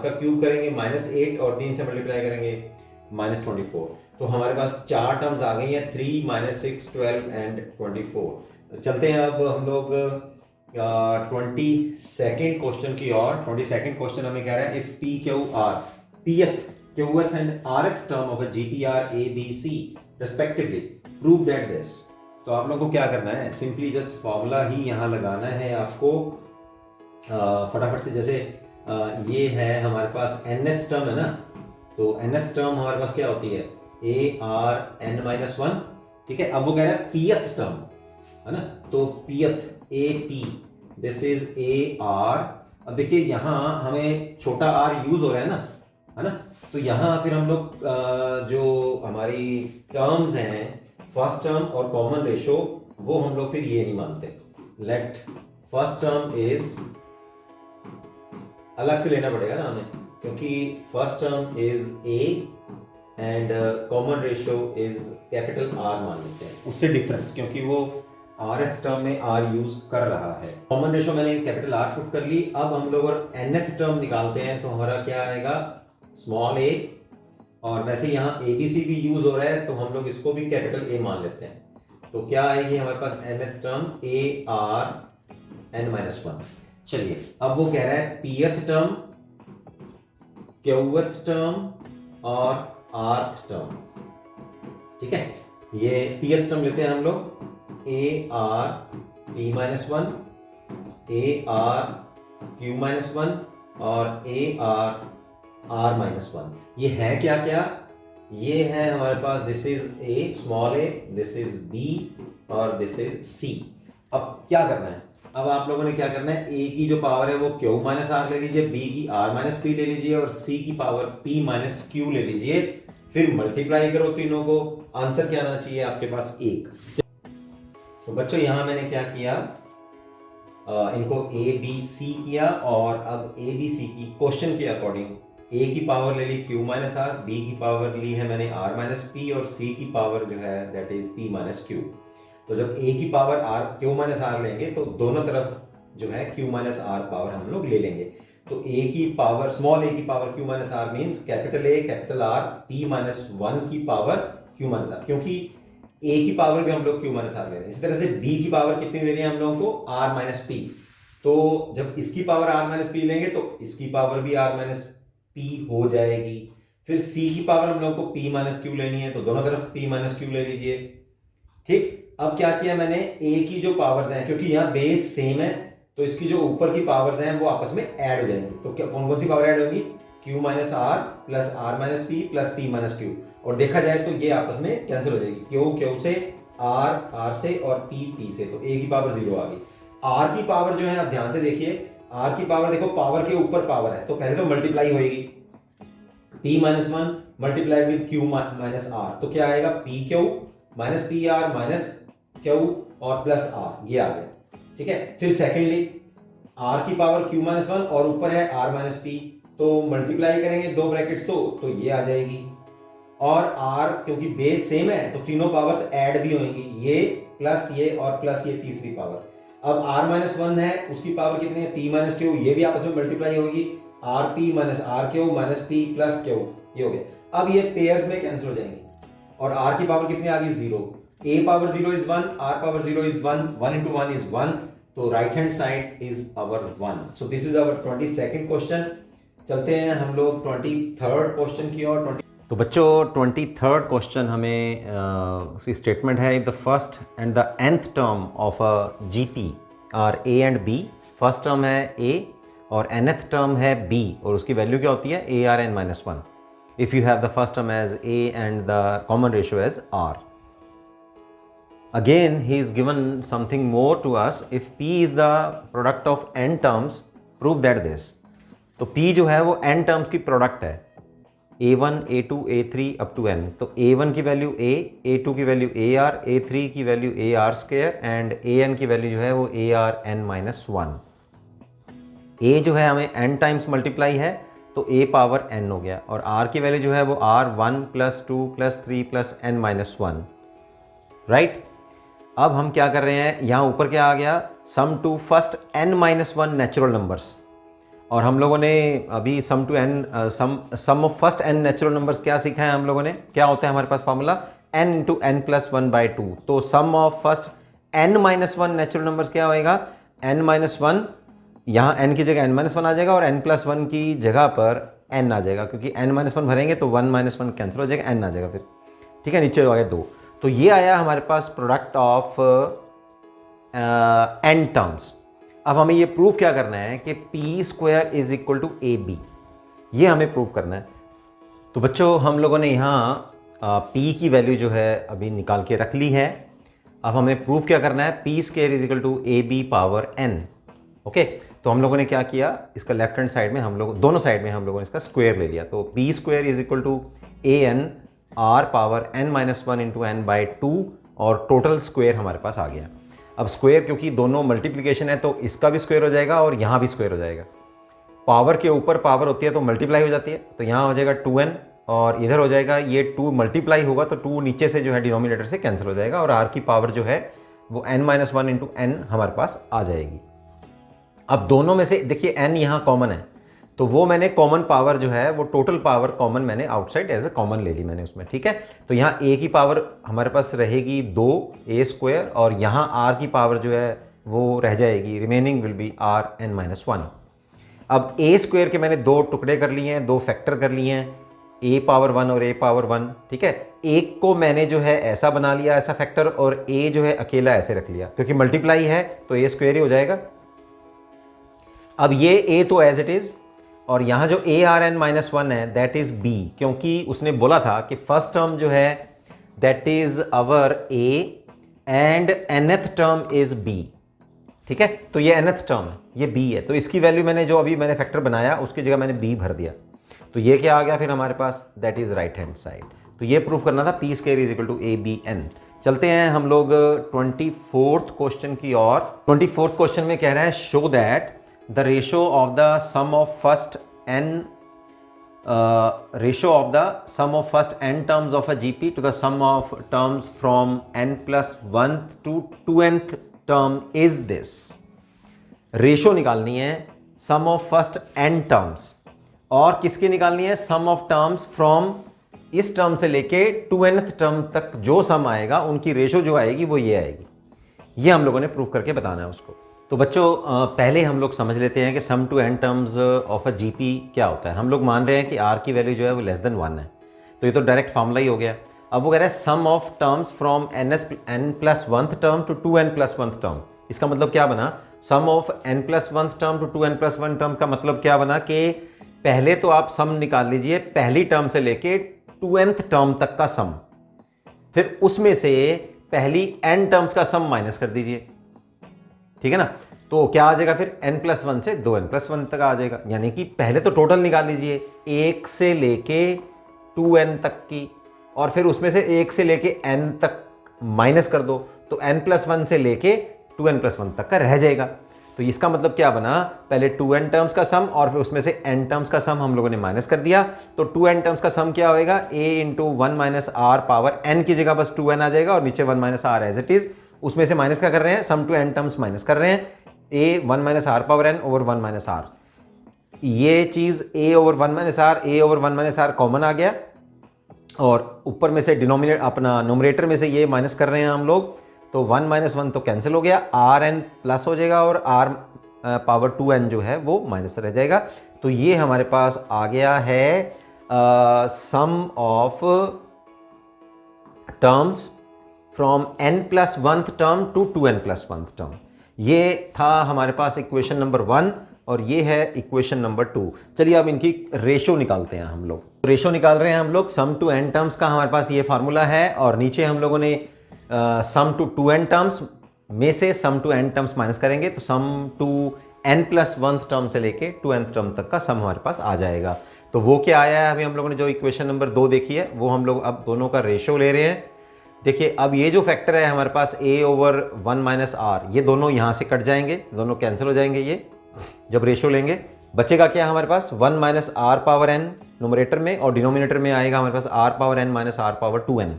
का क्यूब करेंगे -8 और 3 से मल्टीप्लाई करेंगे -24। तो हमारे पास 4 टर्म्स आ गई हैं, 3, -6, 12 एंड 24। चलते हैं अब हम लोग 22nd क्वेश्चन की ओर। 22nd क्वेश्चन हमें कह रहा है, if P Q R pth and rth term of a GPR A B C respectively prove that this। तो आप लोगों को क्या करना है, सिंपली जस्ट फॉर्मूला ही यहाँ लगाना है आपको फटाफट से। जैसे ये है हमारे पास nth टर्म है ना, तो nth टर्म हमारे पास क्या होती है a r n-1, ठीक है। अब वो कह रहा है pth टर्म है ना, तो pth a p this is a r। अब देखिए यहाँ हमें छोटा r यूज हो रहा है ना, तो यहाँ फिर हम लोग जो हमारी टर्म्स हैं फर्स्ट टर्म और कॉमन रेशो, वो हम लोग फिर ये नहीं मानते। लेट फर्स्ट टर्म इज अलग से लेना पड़ेगा ना हमें, क्योंकि first term is A and common ratio is capital R मान लेते हैं, उससे डिफरेंस, क्योंकि वो rth टर्म में r यूज कर रहा है। कॉमन रेशो मैंने कैपिटल R पुट कर ली। अब हम लोग अगर nth टर्म निकालते हैं तो हमारा क्या आएगा, स्मॉल a, और वैसे यहाँ ए बी सी भी यूज हो रहा है तो हम लोग इसको भी कैपिटल A मान लेते हैं। तो क्या आएगी हमारे पास nth term a r n-1। चलिए अब वो कह रहा है pth टर्म, qth टर्म और rth टर्म, ठीक है। ये pth टर्म लेते हैं हम लोग, a r p-1, a r q-1 और a r r-1। ये है क्या क्या, ये है हमारे पास this is a, small a, this is b और दिस इज c। अब क्या करना है, अब आप लोगों ने क्या करना है, a की जो पावर है वो q-r ले लीजिए, b की r-p ले लीजिए और c की पावर p-q ले लीजिए। फिर मल्टीप्लाई करो तीनों को, आंसर क्या आना चाहिए आपके पास 1। तो बच्चों यहाँ मैंने क्या किया, इनको a b c किया और अब a b c की क्वेश्चन के अकॉर्डिंग a की पावर ले ली q-r, b की पावर ली है मैंने r-p और c की पावर जो है दैट इज p-q। तो जब a की पावर q-r लेंगे तो दोनों तरफ जो है q-r पावर हम लोग ले लेंगे। तो a की पावर, स्मॉल a की power q-r means capital A capital R p-1 की पावर q-r, क्योंकि a की पावर भी हम लोग q-r ले रहे हैं। इसी तरह से b की पावर कितनी ले रही है हम लोगों को, r-p। तो जब इसकी पावर r-p लेंगे तो इसकी पावर भी r-p हो जाएगी। फिर c की पावर हम लोग को p-q लेनी है, तो दोनों तरफ p-q ले लीजिए, ठीक। अब क्या किया मैंने, a की जो पावर्स हैं, क्योंकि यहाँ बेस सेम है तो इसकी जो ऊपर की पावर्स हैं वो आपस में ऐड हो जाएंगी। तो क्या कौन कौन सी पावर ऐड होगी, q-r plus r-p plus p-q, और देखा जाए तो ये आपस में कैंसिल हो जाएगी, q से, r से और p से। तो a की पावर 0 आ गई। r की पावर जो है आप ध्यान से देखिए, r की पावर देखो पावर के ऊपर पावर है, तो पहले तो मल्टीप्लाई होगी, p-1 मल्टीप्लाइड विद q-r, तो क्या आएगा pq minus pr minus q और प्लस r, ये आ गया, ठीक है। फिर सेकेंडली r की पावर q-1 और ऊपर है r-p, तो मल्टीप्लाई करेंगे दो ब्रैकेट्स तो ये आ जाएगी। और r क्योंकि बेस सेम है तो तीनों पावर्स ऐड भी होंगी, ये प्लस ये और प्लस ये तीसरी पावर। अब r-1 है, उसकी पावर कितनी है p-q, ये भी आपस में मल्टीप्लाई होगी, rp minus rq minus p plus q, ये हो गया। अब ये पेयर्स में कैंसिल हो जाएंगे और r की पावर कितनी आ गई 0, a power 0 is 1, r power 0 is 1, 1 into 1 is 1, तो right hand side is our 1। So this is our 22nd question. चलते हैं हम लोग 23rd क्वेश्चन की ओर। तो बच्चों 23rd क्वेश्चन हमें उसकी स्टेटमेंट है, the first and the nth term of a GP are a and b। First term है a और nth टर्म है b और उसकी वैल्यू क्या होती है, a r n-1। if you have the first term as a and the common ratio as r. Again, he is given something more to us. If p is the product of n terms, prove that this. तो p जो है वो n terms की product है, a1, a2, a3 up to n. तो a1 की वैल्यू a, a2 की वैल्यू ar, a3 की value ar square and an की वैल्यू जो है वो ar n माइनस 1. a जो है हमें n टाइम्स मल्टीप्लाई है तो a पावर n हो गया, और r की वैल्यू जो है वो r 1 plus 2 plus 3 plus n minus 1. Right, अब हम क्या कर रहे हैं, यहाँ ऊपर क्या आ गया, sum to first n minus 1 natural numbers. और हम लोगों ने अभी sum to n sum of first n natural numbers क्या सीखा है हम लोगों ने, क्या होता है हमारे पास formula, n into N plus 1 by 2. तो sum of first n minus 1 natural numbers क्या होएगा, n माइनस 1, यहाँ n की जगह n माइनस 1 आ जाएगा और n प्लस 1 की जगह पर n आ जाएगा, क्योंकि n माइनस 1 भरेंगे तो 1 माइनस 1 कैंसिल हो जाएगा, n आ जाएगा फिर. ठीक है, नीचे हो गया 2. तो ये आया हमारे पास प्रोडक्ट ऑफ n टर्म्स. अब हमें ये प्रूव क्या करना है कि P square is equal to A B, ये हमें प्रूव करना है. तो बच्चों हम लोगों ने यहाँ p की वैल्यू जो है अभी निकाल के रख ली है. अब हमें प्रूव क्या करना है, P square is equal to A B power n. Okay, तो हम लोगों ने क्या किया, इसका लेफ्ट हैंड साइड में हम लोग दोनों साइड में हम लोगों ने इसका स्क्वायर ले लिया. तो P square is equal to A n R power n minus 1 into n by 2, और टोटल स्क्वायर हमारे पास आ गया. अब स्क्वायर क्योंकि दोनों मल्टीप्लिकेशन है तो इसका भी स्क्वायर हो जाएगा और यहाँ भी स्क्वायर हो जाएगा. पावर के ऊपर पावर होती है तो मल्टीप्लाई हो जाती है, तो यहाँ हो जाएगा 2n और इधर हो जाएगा ये 2 मल्टीप्लाई होगा तो 2 नीचे से जो है डिनोमिनेटर से कैंसिल हो जाएगा, और r की पावर जो है वो n माइनस 1 इंटू एन हमारे पास आ जाएगी. अब दोनों में से देखिए n यहाँ कॉमन है, तो वो मैंने कॉमन पावर जो है वो टोटल पावर कॉमन मैंने आउटसाइड एज ए कॉमन ले ली मैंने उसमें. ठीक है, तो यहाँ a की पावर हमारे पास रहेगी 2 a स्क्वायर, और यहाँ r की पावर जो है वो रह जाएगी, remaining will be r n minus 1. अब a स्क्वायर के मैंने 2 टुकड़े कर लिए हैं, 2 फैक्टर कर लिए हैं, a पावर 1 और a पावर 1. ठीक है, एक को मैंने जो है ऐसा बना लिया ऐसा फैक्टर, और a जो है अकेला ऐसे रख लिया, क्योंकि मल्टीप्लाई है तो a स्क्वायर ही हो जाएगा. अब ये a तो एज इट इज, और यहाँ जो ए आर एन माइनस 1 है दैट इज b, क्योंकि उसने बोला था कि फर्स्ट टर्म जो है that is our a and nth term is b. ठीक है, तो ये nth टर्म है, ये b है, तो इसकी वैल्यू मैंने जो अभी मैंने फैक्टर बनाया उसकी जगह मैंने b भर दिया. तो ये क्या आ गया फिर हमारे पास, that is right hand side. तो ये प्रूफ करना था P square is equal to A B N. चलते हैं हम लोग 24th क्वेश्चन की ओर. 24th क्वेश्चन में कह रहा है show that the ratio of the sum of first n terms of a GP to the sum of terms from n plus 1th to 2nth term is this. Ratio निकालनी है sum of first n terms, और किसकी निकालनी है, sum of terms from इस टर्म से लेके 2nth टर्म तक जो सम आएगा उनकी रेशो जो आएगी वो ये आएगी. ये हम लोगों ने प्रूफ करके बताना है उसको. तो बच्चों पहले हम लोग समझ लेते हैं कि sum to n terms of a GP क्या होता है. हम लोग मान रहे हैं कि r की वैल्यू जो है वो लेस देन 1 है, तो ये तो डायरेक्ट फार्मूला ही हो गया. अब वो कह रहा है sum of terms from n plus 1th term to 2n plus 1th term. इसका मतलब क्या बना, sum of n plus 1th term to 2n plus 1 term का मतलब क्या बना कि पहले तो आप सम निकाल लीजिए पहली टर्म से लेके 2nth टर्म तक का सम, फिर उसमें से पहली n टर्म्स का सम माइनस कर दीजिए. ठीक है ना, तो क्या आ जाएगा फिर n प्लस 1 से 2n प्लस 1 तक आ जाएगा. यानी कि पहले तो टोटल निकाल लीजिए 1 से लेके 2n तक की, और फिर उसमें से 1 से लेके n तक माइनस कर दो, तो n प्लस 1 से लेके 2n प्लस 1 तक का रह जाएगा. तो इसका मतलब क्या बना, पहले 2n टर्म्स का सम और फिर उसमें से n टर्म्स का सम हम लोगों ने माइनस कर दिया. तो 2n टर्म्स का सम क्या होएगा, a into 1 minus are power n की जगह बस 2n आ जाएगा, और नीचे 1 minus R as it is. उसमें से माइनस क्या कर रहे हैं, sum to n terms minus कर रहे हैं, a 1 minus are power n over 1 minus R. ये चीज़ a over 1 minus R, a over 1 minus R common आ गया, और ऊपर में से डिनोमिनेटर अपना नोमरेटर में से ये माइनस कर रहे हैं हम लोग, तो 1 माइनस 1 तो कैंसिल हो गया, आर एन प्लस हो जाएगा, और आर पावर 2n जो है वो माइनस रह जाएगा. तो ये हमारे पास आ गया है sum of terms from n plus 1th term to 2n plus 1th term. ये था हमारे पास इक्वेशन नंबर 1. और ये है इक्वेशन नंबर 2। चलिए अब इनकी रेशो निकालते हैं हम लोग। रेशो निकाल रहे हैं हम लोग, सम टू n टर्म्स का हमारे पास ये फार्मूला है, और नीचे हम लोगों ने सम टू 2n टर्म्स में से सम टू n टर्म्स माइनस करेंगे, तो सम टू n+1 टर्म से लेके 2n टर्म तक का सम हमारे पास आ जाएगा। तो वो क्या आया है, अभी हम लोगों ने जो इक्वेशन नंबर 2 देखी है वो हम लोग अब दोनों का रेशो ले रहे हैं। देखिए अब ये जो फैक्टर है हमारे पास a/1 - r, ये दोनों यहाँ से कट जाएंगे, दोनों कैंसिल हो जाएंगे। ये जब रेशो लेंगे बचेगा क्या हमारे पास 1 - r⁻n न्यूमरेटर में, और डिनोमिनेटर में आएगा हमारे पास r⁻n - r⁻2n।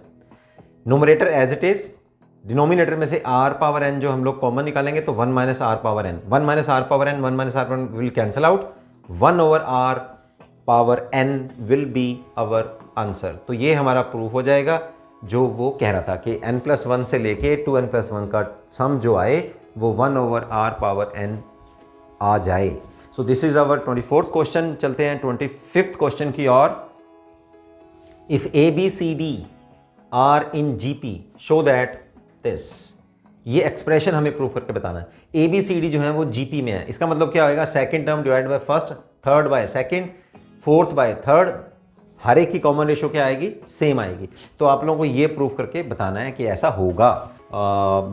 Numerator as it is, denominator में से r⁻n जो हम लोग कॉमन निकालेंगे तो 1 - r⁻n, 1 - r⁻n, 1 - r⁻n will cancel out, 1/r⁻n will be our answer. तो ये हमारा प्रूफ हो जाएगा जो वो कह रहा था कि n+1 से लेके 2n+1 का सम जो आए वो 1/r⁻n आ जाए। So this is our 24th question. चलते हैं 25th क्वेश्चन की ओर। If ABCD are in GP show that this, ये एक्सप्रेशन हमें प्रूफ करके बताना है। ABCD जो है वो GP में है, इसका मतलब क्या होगा, second term divide by first, third by second, fourth by third, हर एक की कॉमन रेशो क्या आएगी, सेम आएगी। तो आप लोगों को ये प्रूफ करके बताना है कि ऐसा होगा।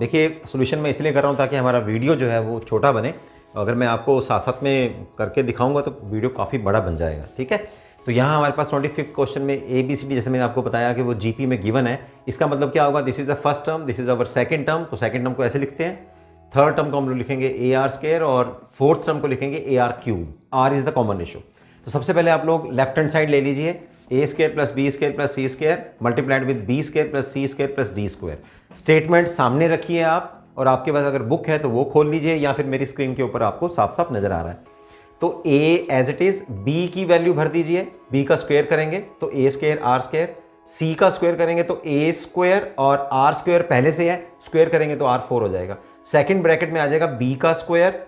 देखिए सॉल्यूशन मैं इसलिए कर रहा हूँ ताकि हमारा वीडियो जो है वो छोटा बने। अगर मैं आपको साथ साथ में करके दिखाऊंगा तो वीडियो काफ़ी बड़ा बन जाएगा, ठीक है। तो यहाँ हमारे पास 25th क्वेश्चन में ABCD, जैसे मैंने आपको बताया कि वो GP में गिवन है, इसका मतलब क्या होगा, this is the first term, this is our second term, तो सेकंड टर्म को ऐसे लिखते हैं, थर्ड टर्म को हम लोग लिखेंगे AR² और फोर्थ टर्म को लिखेंगे AR3। R is the common ratio. तो सबसे पहले आप लोग लेफ्ट हैंड साइड ले लीजिए, a² + b² + c² multiplied with b² + c² + d²। Statement सामने रखिए आप, और आपके पास अगर बुक है तो वो खोल लीजिए, या फिर मेरी स्क्रीन के ऊपर आपको साफ साफ नजर आ रहा है। तो a as it is, b की वैल्यू भर दीजिए, b का स्क्वायर करेंगे तो a² r², c का स्क्वायर करेंगे तो a² और r² पहले से है, स्क्वायर करेंगे तो r4 हो जाएगा। सेकंड ब्रैकेट में आ जाएगा b का स्क्वायर,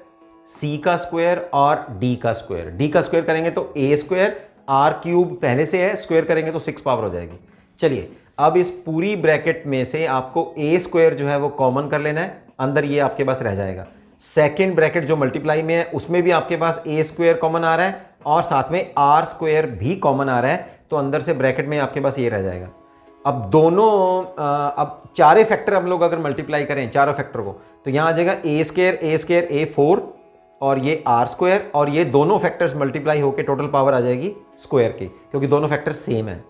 c का स्क्वायर और d का स्क्वायर। d का स्क्वायर करेंगे तो a² r³ पहले से है, स्क्वायर करेंगे तो 6 पावर हो जाएगी। चलिए अब इस पूरी ब्रैकेट में से आपको a² जो है वो कॉमन कर लेना है, अंदर ये आपके पास रह जाएगा। सेकंड ब्रैकेट जो मल्टीप्लाई में है उसमें भी आपके पास a² कॉमन आ रहा है और साथ में r² भी कॉमन आ रहा है, तो अंदर से ब्रैकेट में आपके पास ये रह जाएगा। अब दोनों अब चारे फैक्टर हम लोग अगर मल्टीप्लाई करें चारों फैक्टर को, तो यहाँ आ जाएगा a² a4 और ये r², और ये दोनों फैक्टर्स मल्टीप्लाई होकर टोटल पावर आ जाएगी स्क्वायर की, क्योंकि दोनों फैक्टर सेम है।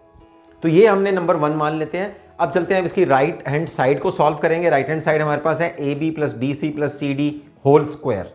तो ये हमने नंबर 1 मान लेते हैं। अब चलते हैं, इसकी राइट हैंड साइड को सॉल्व करेंगे। राइट हैंड साइड हमारे पास है AB + BC + CD whole square.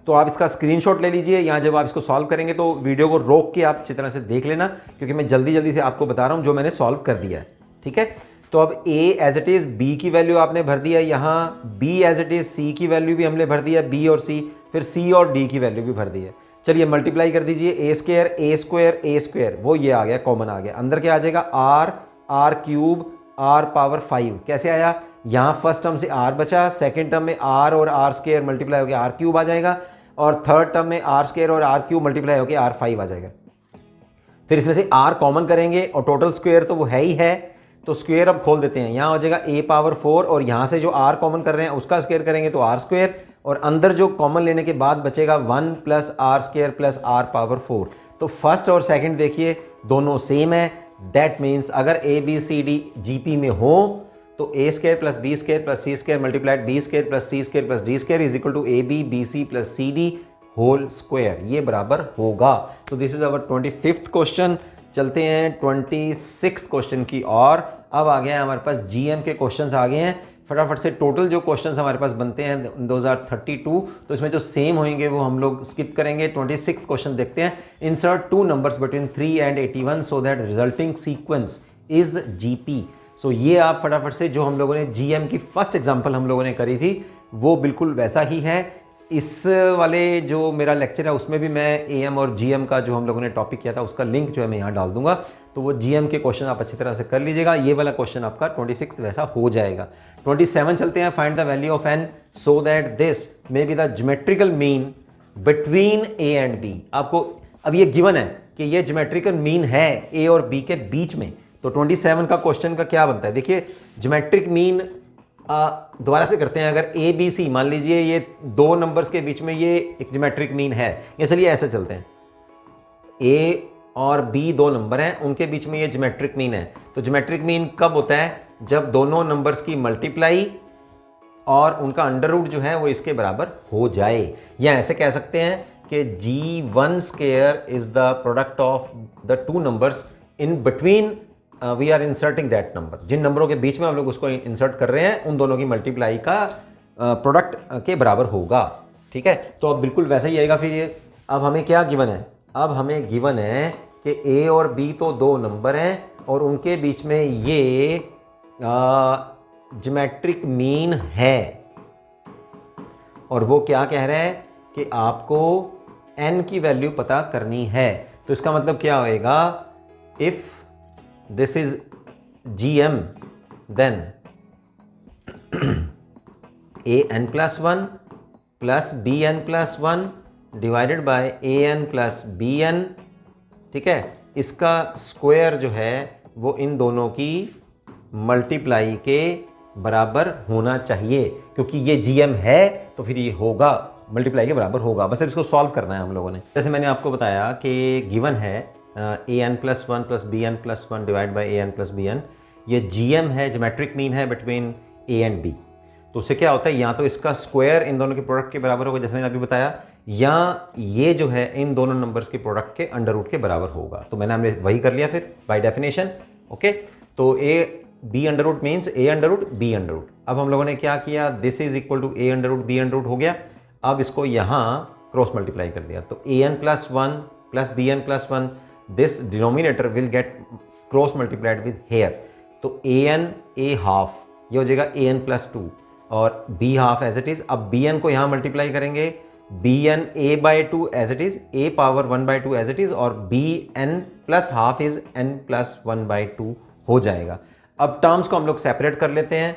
तो आप इसका स्क्रीनशॉट ले लीजिए। यहाँ जब आप इसको सॉल्व करेंगे तो वीडियो को रोक के आप अच्छी तरह से देख लेना, क्योंकि मैं जल्दी जल्दी से आपको बता रहा हूँ जो मैंने सॉल्व कर दिया है, ठीक है। तो अब A as it is, B की वैल्यू आपने भर दिया यहाँ, B as it is, C की वैल्यू भी हमने भर दिया, B और C, फिर C और D की वैल्यू भी भर दी है। चलिए मल्टीप्लाई कर दीजिए, a², वो ये आ गया, कॉमन आ गया। अंदर क्या आ जाएगा, r³ r⁻5। कैसे आया, यहाँ फर्स्ट टर्म से r बचा, सेकंड टर्म में r और r² मल्टीप्लाई होकर r³ आ जाएगा, और थर्ड टर्म में r² और r³ मल्टीप्लाई होकर r5 आ जाएगा। फिर इसमें से r कॉमन करेंगे और टोटल स्क्वायर तो वो है ही है, तो स्क्वायर अब खोल देते हैं। यहाँ हो जाएगा a⁻4 और यहाँ से जो r कॉमन कर रहे हैं उसका स्क्वायर करेंगे तो r², और अंदर जो कॉमन लेने के बाद बचेगा 1 + r² + r⁻4। तो फर्स्ट और सेकंड देखिए दोनों सेम है। दैट मीन्स अगर ABCD GP में हो तो a² + b² + c² multiplied b² + c² + d² is equal to AB BC + CD whole square, ये बराबर होगा। तो this is our 25th question. चलते हैं 26th क्वेश्चन की और। अब आ गया है हमारे पास GM के क्वेश्चंस आ गए हैं। फटाफट से टोटल जो क्वेश्चंस हमारे पास बनते हैं 2032, तो इसमें जो सेम होंगे वो हम लोग स्किप करेंगे। 26th क्वेश्चन देखते हैं। Insert 2 numbers between 3 and 81 so that resulting sequence is GP। सो ये आप फटाफट से, जो हम लोगों ने GM की फर्स्ट एग्जाम्पल हम लोगों ने करी थी वो बिल्कुल वैसा ही है। इस वाले जो मेरा लेक्चर है उसमें भी मैं AM और GM का जो हम लोगों ने टॉपिक किया था उसका लिंक जो है मैं यहाँ डाल दूंगा, तो वो GM के क्वेश्चन आप अच्छी तरह से कर लीजिएगा। ये वाला क्वेश्चन आपका 26 वैसा हो जाएगा। 27 चलते हैं। Find the value of n so that this may be the geometrical mean between A and B। आपको अब ये गिवन है कि ये ज्योमेट्रिकल मीन है A और B के बीच में, तो 27 का क्वेश्चन का क्या बनता है। देखिए ज्योमेट्रिक मीन दोबारा से करते हैं। अगर ए बी सी मान लीजिए ये दो नंबर्स के बीच में ये एक ज्योमेट्रिक मीन है, या चलिए ऐसे चलते हैं, ए और बी दो नंबर हैं, उनके बीच में ये ज्योमेट्रिक मीन है। तो ज्योमेट्रिक मीन कब होता है? जब दोनों नंबर्स की मल्टीप्लाई और उनका अंडर रूट जो है वो इसके बराबर हो जाए। या ऐसे कह सकते हैं कि G1 square is the product of the two numbers in between we are inserting that number. जिन नंबरों के बीच में हम लोग उसको इंसर्ट कर रहे हैं उन दोनों की मल्टीप्लाई का प्रोडक्ट के बराबर होगा। ठीक है, तो अब बिल्कुल वैसा ही आएगा फिर ये। अब हमें क्या गिवन है? अब हमें गिवन है कि ए और बी तो दो नंबर हैं और उनके बीच में ये ज्योमेट्रिक मीन है, और वो क्या कह रहा है कि आपको n की वैल्यू पता करनी है। तो इसका मतलब क्या होएगा? If this is gm then an+1 plus bn+1 divided by an plus bn। ठीक है, इसका स्क्वायर जो है वो इन दोनों की मल्टीप्लाई के बराबर होना चाहिए, क्योंकि ये gm है तो फिर ये होगा मल्टीप्लाई के बराबर होगा। बस इसको सॉल्व करना है हम लोगों ने। जैसे मैंने आपको बताया कि गिवन है an+1 plus bn+1 divide by an plus bn। ये gm है, ज्योमेट्रिक मीन है बिटवीन a एंड b। तो उससे क्या होता है, या तो इसका स्क्वायर इन दोनों के प्रोडक्ट के बराबर होगा जैसे मैंने अभी बताया, या ये जो है इन दोनों नंबर्स के प्रोडक्ट के अंडर रूट के बराबर होगा। तो हमने वही कर लिया फिर बाय डेफिनेशन। ओके, तो A B under root means A under root B under root. अब हम लोगों ने क्या किया, this is equal to A under root B under root हो गया। अब इसको यहाँ क्रॉस मल्टीप्लाई कर दिया, तो an+1 plus bn+1, this denominator will get cross multiplied with here. तो an a हाफ ये हो जाएगा an+2 और b half as it is. अब bn को यहाँ मल्टीप्लाई करेंगे, bn a/2 as it is, a power 1/2 as it is, और bn plus half is n+1/2 हो जाएगा। अब टर्म्स को हम लोग सेपरेट कर लेते हैं।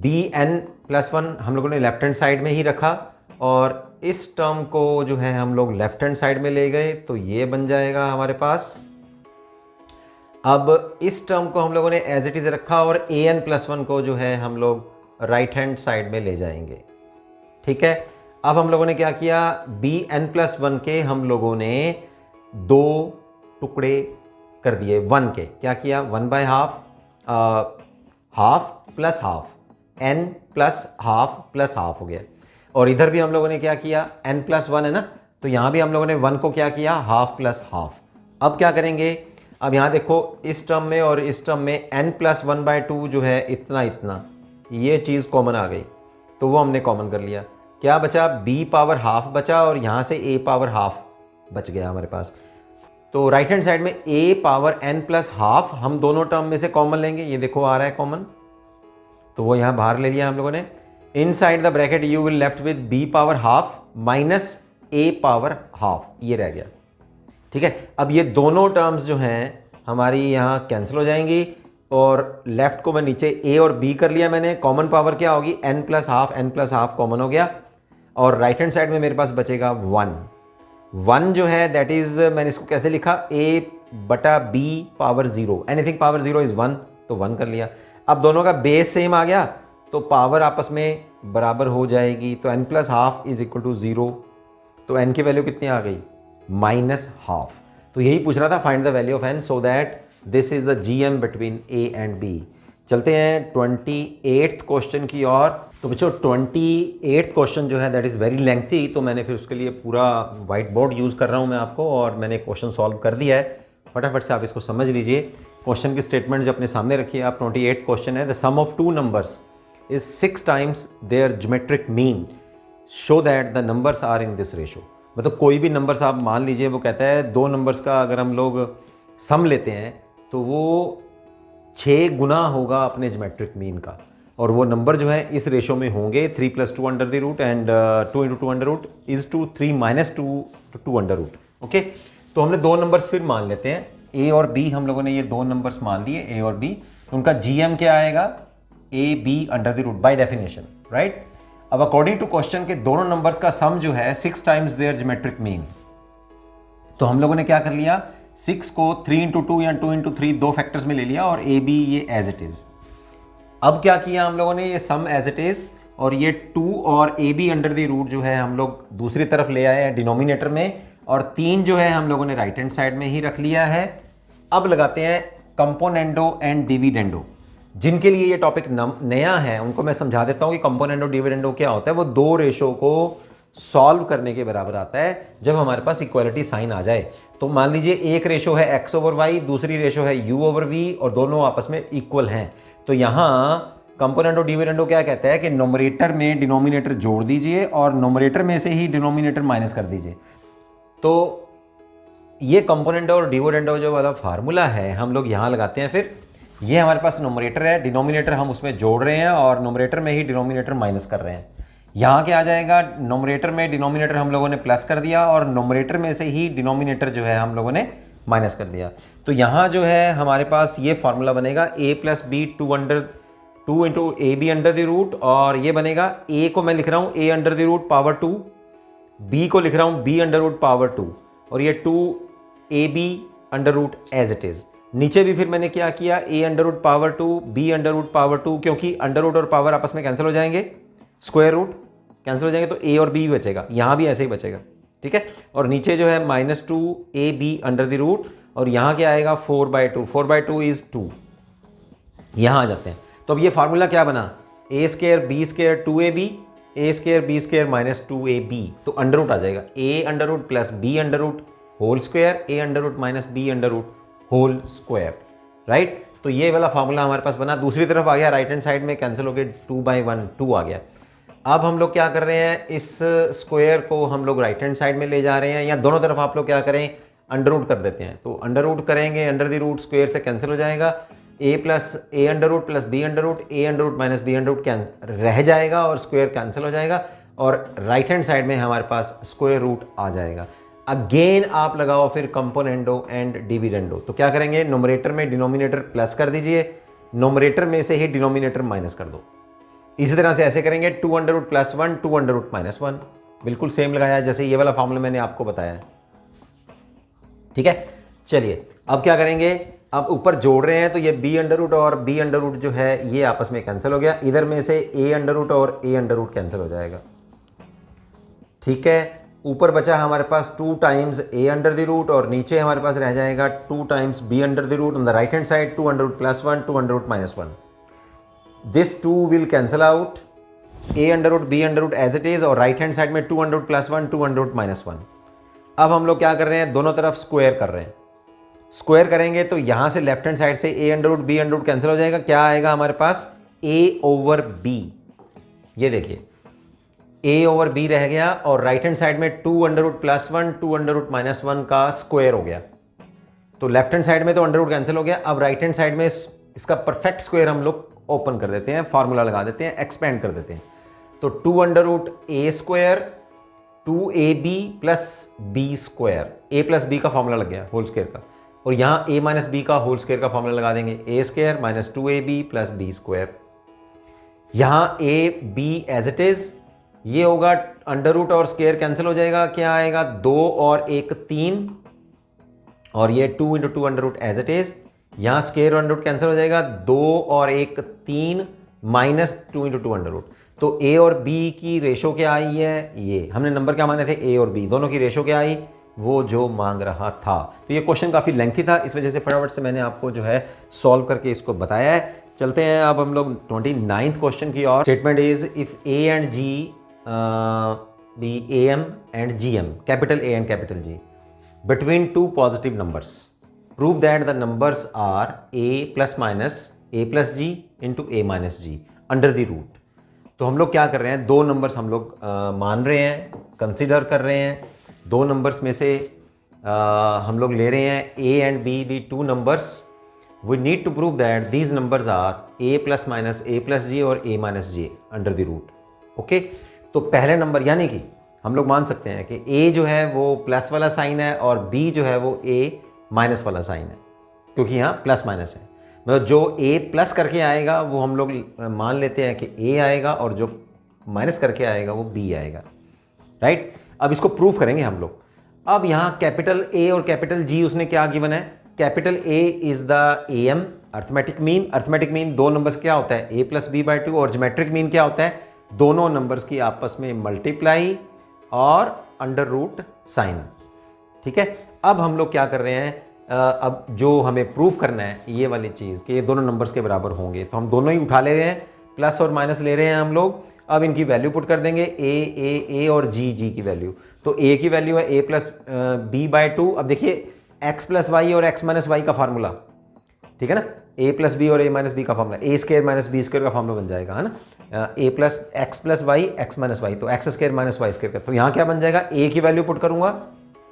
bn+1 हम लोगों ने लेफ्ट हैंड साइड में ही रखा, और इस टर्म को जो है हम लोग लेफ्ट हैंड साइड में ले गए, तो ये बन जाएगा हमारे पास। अब इस टर्म को हम लोगों ने एज इट इज रखा, और an+1 को जो है हम लोग राइट हैंड साइड में ले जाएंगे। ठीक है, अब हम लोगों ने क्या किया, bn+1 के हम लोगों ने दो टुकड़े कर दिए 1 के। क्या किया, 1/2 half plus half, n plus half हो गया। और इधर भी हम लोगों ने क्या किया, n+1 है ना, तो यहाँ भी हम लोगों ने 1 को क्या किया, हाफ प्लस हाफ। अब क्या करेंगे, अब यहाँ देखो इस टर्म में और इस टर्म में n+1/2 जो है इतना इतना, ये चीज़ कॉमन आ गई, तो वो हमने कॉमन कर लिया। क्या बचा, b पावर हाफ बचा, और यहाँ से a पावर हाफ बच गया हमारे पास। तो राइट हैंड साइड में a पावर n+1/2 हम दोनों टर्म में से कॉमन लेंगे, ये देखो आ रहा है कॉमन, तो वो यहाँ बाहर ले लिया हम लोगों ने। Inside the bracket you will left with b power half minus a power half, ये रह गया। ठीक है, अब ये दोनों टर्म्स जो हैं हमारी यहाँ कैंसिल हो जाएंगी, और लेफ्ट को मैं नीचे a और b कर लिया मैंने। कॉमन पावर क्या होगी, n+1/2 कॉमन हो गया, और राइट हैंड साइड में मेरे पास बचेगा 1 जो है दैट इज, मैंने इसको कैसे लिखा, a/b power 0, anything power 0 is 1, तो 1 कर लिया। अब दोनों का बेस सेम आ गया, तो पावर आपस में बराबर हो जाएगी, तो n+1/2 इज इक्वल टू 0। तो n की वैल्यू कितनी आ गई, -1/2। तो यही पूछ रहा था, find the value of n so that this is the gm between a and b। चलते हैं 28th क्वेश्चन की ओर। तो बच्चों 28th क्वेश्चन जो है दैट इज़ वेरी लेंथी, तो मैंने फिर उसके लिए पूरा वाइट बोर्ड यूज़ कर रहा हूँ मैं आपको, और मैंने क्वेश्चन सॉल्व कर दिया है। फटाफट से आप इसको समझ लीजिए। क्वेश्चन की स्टेटमेंट जो अपने सामने रखिए आप, 28th क्वेश्चन है, the sum of two numbers is 6 times their geometric mean, show that the numbers are in this ratio. मतलब कोई भी नंबर्स आप मान लीजिए, वो कहता है दो नंबर्स का अगर हम लोग सम लेते हैं तो वो 6 गुना होगा अपने ज्योमेट्रिक मीन का, और वो नंबर जो है इस रेशो में होंगे 3 + 2 under the root and 2 × 2 under root is to 3 - 2 × 2 under root. Okay, तो हमने दो नंबर्स फिर मान लेते हैं, a और b हम लोगों ने ये दो नंबर्स मान लिए a और b, तो उनका gm क्या आएगा, ab under the root by definition, right. अब अकॉर्डिंग टू क्वेश्चन के दोनों नंबर्स का सम जो है 6 टाइम्स देयर ज्योमेट्रिक मीन, तो हम लोगों ने क्या कर लिया, 6 को 3 × 2 या 2 × 3 दो फैक्टर्स में ले लिया, और ए बी ये एज इट इज। अब क्या किया हम लोगों ने, ये सम एज इट इज़ और ये 2 और A B under the root जो है हम लोग दूसरी तरफ ले आए हैं डिनोमिनेटर में, और 3 जो है हम लोगों ने राइट हैंड साइड में ही रख लिया है। अब लगाते हैं कंपोनेंडो एंड डिविडेंडो। जिनके लिए ये टॉपिक नया है उनको मैं समझा देता हूँ कि कंपोनेंडो डिविडेंडो क्या होता है। वो दो रेशो को सॉल्व करने के बराबर आता है जब हमारे पास इक्वालिटी साइन आ जाए। तो मान लीजिए एक रेशो है x ओवर y, दूसरी रेशो है u ओवर v और दोनों आपस में इक्वल हैं। तो यहाँ कंपोनेंडो डिविडेंडो क्या कहता है कि नोमरेटर में डिनोमिनेटर जोड़ दीजिए और नोमरेटर में से ही डिनोमिनेटर माइनस कर दीजिए। तो ये कंपोनेंडो और डिविडेंडो जो वाला फार्मूला है हम लोग यहाँ लगाते हैं। फिर ये हमारे पास नोमरेटर है, डिनोमिनेटर हम उसमें जोड़ रहे हैं और नोमरेटर में ही डिनोमिनेटर माइनस कर रहे हैं। यहाँ क्या आ जाएगा, नोमरेटर में डिनोमिनेटर हम लोगों ने प्लस कर दिया और नोमरेटर में से ही डिनोमिनेटर जो है हम लोगों ने माइनस कर दिया। तो यहाँ जो है हमारे पास ये फार्मूला बनेगा a plus B 2 into A B under the root, और ये बनेगा a को मैं लिख रहा हूँ a under the root power 2, b को लिख रहा हूँ b अंडर रूट पावर 2 और ये 2 A B under root as it is. नीचे भी फिर मैंने क्या किया, a under root power 2 b under root power 2, क्योंकि अंडर रूट और पावर आपस में कैंसिल हो जाएंगे, स्क्वायर रूट कैंसिल हो जाएंगे, तो a और b भी बचेगा, यहाँ भी ऐसे ही बचेगा, ठीक है। और नीचे जो है -2 A B under the root, और यहाँ क्या आएगा 4/2, 4/2 इज 2। यहाँ आ जाते हैं। तो अब ये फार्मूला क्या बना, a square b square 2ab, a square b square -2ab, तो अंडर रूट आ जाएगा a under root plus b under root whole square, a under root minus b under root whole square, right. तो ये वाला फार्मूला हमारे पास बना। दूसरी तरफ आ गया, राइट हैंड साइड में कैंसिल हो गए, 2/1 2 आ गया। अब हम लोग क्या कर रहे हैं, इस स्क्वायर को हम लोग राइट हैंड साइड में ले जा रहे हैं, या दोनों तरफ आप लोग क्या करें, अंडर रूट कर देते हैं। तो अंडर रूट करेंगे, अंडर द रूट स्क्वायर से कैंसिल हो जाएगा, a plus A under root plus B under root, A under root minus B under root रह जाएगा और स्क्वायर कैंसिल हो जाएगा, और राइट हैंड साइड में हमारे पास स्क्वायर रूट आ जाएगा। अगेन आप लगाओ फिर कंपोनेंडो एंड डिविडेंडो। तो क्या करेंगे, नोमरेटर में डिनोमिनेटर प्लस कर दीजिए, नोमरेटर में से ही डिनोमिनेटर माइनस कर दो। इसी तरह से ऐसे करेंगे, 2 under root plus 1 2 under root minus 1, बिल्कुल सेम लगाया जैसे ये वाला फॉर्मूला मैंने आपको बताया है, ठीक है। चलिए अब क्या करेंगे, अब ऊपर जोड़ रहे हैं, तो ये b अंडर रूट और b अंडर रूट जो है ये आपस में कैंसिल हो गया, इधर में से a अंडर रूट और a अंडर रूट कैंसिल हो जाएगा, ठीक है। ऊपर बचा हमारे पास 2 times a under the root और नीचे हमारे पास रह जाएगा 2 times b under the root. On the right hand side 2 under root plus 1 2 under root minus 1, this 2 will cancel out, a under root b under root as it is, और राइट हैंड साइड में 2 under root plus 1 2 under root minus 1। अब हम लोग क्या कर रहे हैं, दोनों तरफ स्क्वायर कर रहे हैं। स्क्वायर करेंगे तो यहाँ से लेफ्ट हैंड साइड से a under root b under root cancel हो जाएगा, क्या आएगा हमारे पास a ओवर b, ये देखिए a ओवर b रह गया, और राइट हैंड साइड में 2 under root plus 1 2 under root minus 1 का स्क्वायर हो गया। तो लेफ्ट हैंड साइड में तो अंडर रूट कैंसिल हो गया, अब राइट हैंड साइड में इसका परफेक्ट स्क्वायर हम लोग ओपन कर देते हैं, फार्मूला लगा देते हैं, एक्सपेंड कर देते हैं। तो 2 under root a square 2ab plus b square, a plus b का फार्मूला लग गया होल स्क्वायर का, और यहाँ a माइनस b का होल स्क्वायर का फार्मूला लगा देंगे, a square minus 2ab plus b square. यहाँ a b as it is, ये होगा अंडर रूट और स्क्वायर कैंसिल हो जाएगा, क्या आएगा 2 और 1 3, और ये 2 into 2 under root as it is, यहाँ स्क्वायर अंडर रूट कैंसिल हो जाएगा, 2 और 1 3 माइनस 2 इंटू 2 अंडर रूट। तो a और b की रेशो क्या आई है, ये हमने नंबर क्या माने थे, a और b दोनों की रेशो क्या आई, वो जो मांग रहा था। तो ये क्वेश्चन काफ़ी लेंथी था, इस वजह से फटाफट से मैंने आपको जो है सॉल्व करके इसको बताया है। चलते हैं अब हम लोग 29th क्वेश्चन की ओर। Statement is if a and g be am and gm, capital A and capital G, between two positive numbers, prove that the numbers are a plus minus a plus g into a minus g under the root। तो हम लोग क्या कर रहे हैं, दो नंबर्स हम लोग मान रहे हैं, कंसिडर कर रहे हैं, दो नंबर्स में से हम लोग ले रहे हैं a and b be two numbers, we need to prove that these numbers are a plus minus a plus g और a minus g under the root, okay. तो पहले नंबर यानी कि हम लोग मान सकते हैं कि a जो है वो प्लस वाला साइन है और b जो है वो a माइनस वाला साइन है, क्योंकि यहाँ प्लस माइनस है। मतलब जो a प्लस करके आएगा वो हम लोग मान लेते हैं कि a आएगा, और जो माइनस करके आएगा वो b आएगा, राइट। अब इसको प्रूफ करेंगे हम लोग। अब यहाँ कैपिटल A और कैपिटल G उसने क्या गिवन है, capital A is the M arithmetic mean. Arithmetic mean दो नंबर्स क्या होता है, a plus B by two, और ज्योमेट्रिक मीन क्या होता है, दोनों नंबर्स की आपस में मल्टीप्लाई और अंडर रूट साइन। ठीक है, अब हम लोग क्या कर रहे हैं, अब जो हमें प्रूफ करना है ये वाली चीज़ कि ये दोनों नंबर्स के बराबर होंगे, तो हम दोनों ही उठा ले रहे हैं, प्लस और माइनस ले रहे हैं हम लोग। अब इनकी वैल्यू पुट कर देंगे, ए और जी की वैल्यू। तो ए की वैल्यू है a plus B by two. अब देखिए एक्स प्लस वाई और एक्स माइनस वाई का फार्मूला, ठीक है ना, ए प्लस बी और ए माइनस बी का formula, a square minus b square का फार्मूला बन जाएगा, है ना, a plus x plus y x minus y, तो x square minus y square का। तो यहाँ क्या बन जाएगा, ए की वैल्यू पुट करूंगा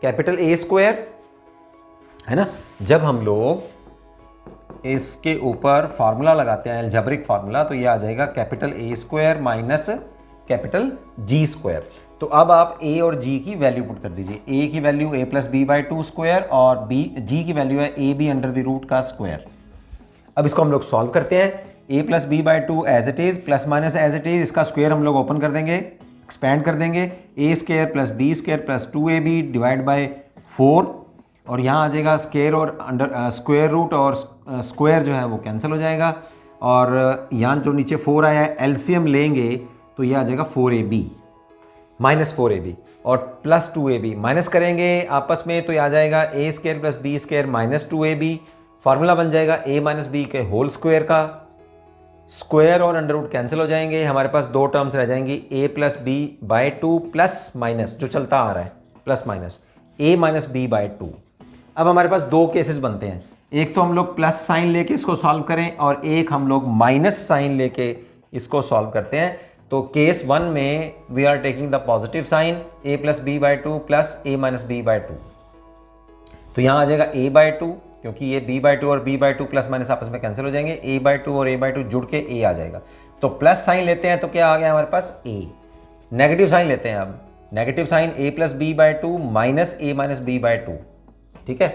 कैपिटल ए स्क्वायर, है ना। जब हम लोग इसके ऊपर फार्मूला लगाते हैं अलजेब्रिक फार्मूला, तो ये आ जाएगा capital A square minus capital G square. तो अब आप ए और जी की वैल्यू पुट कर दीजिए, ए की value a plus B by two square और बी जी की वैल्यू है a B under the root का स्क्वायर। अब इसको हम लोग सॉल्व करते हैं, a plus B by two as it is, plus minus as it is, इसका स्क्वायर हम लोग ओपन कर देंगे, एक्सपैंड कर देंगे, a square plus b square plus two A b divide by 4, और यहाँ आ जाएगा स्क्वायर और अंडर स्क्वायर रूट और स्क्वायर जो है वो कैंसिल हो जाएगा, और यहाँ जो नीचे 4 आया है एलसीएम लेंगे तो ये आ जाएगा 4ab माइनस 4ab और प्लस 2ab, माइनस करेंगे आपस में तो ये आ जाएगा a square plus b square minus 2ab। Formula बन जाएगा ए माइनस बी के होल स्क्वायर का, स्क्वायर और अंडर रूट कैंसिल हो जाएंगे, हमारे पास दो टर्म्स रह जाएंगी, a plus B by two plus minus जो चलता आ रहा है plus minus A minus B by two. अब हमारे पास दो केसेस बनते हैं, एक तो हम लोग प्लस साइन लेके इसको सॉल्व करें और एक हम लोग माइनस साइन लेके इसको सॉल्व करते हैं। तो केस 1 में we are taking the positive sign, A plus B by two plus A minus B by two, तो यहाँ आ जाएगा ए बाई टू, क्योंकि ये b बाई टू और b by two plus minus आपस में कैंसिल हो जाएंगे, a बाई टू और a बाई टू जुड़ के a आ जाएगा। तो प्लस साइन लेते हैं तो क्या आ गया हमारे पास a। नेगेटिव साइन लेते हैं, अब negative sign a plus B by two minus A minus B by two, ठीक है।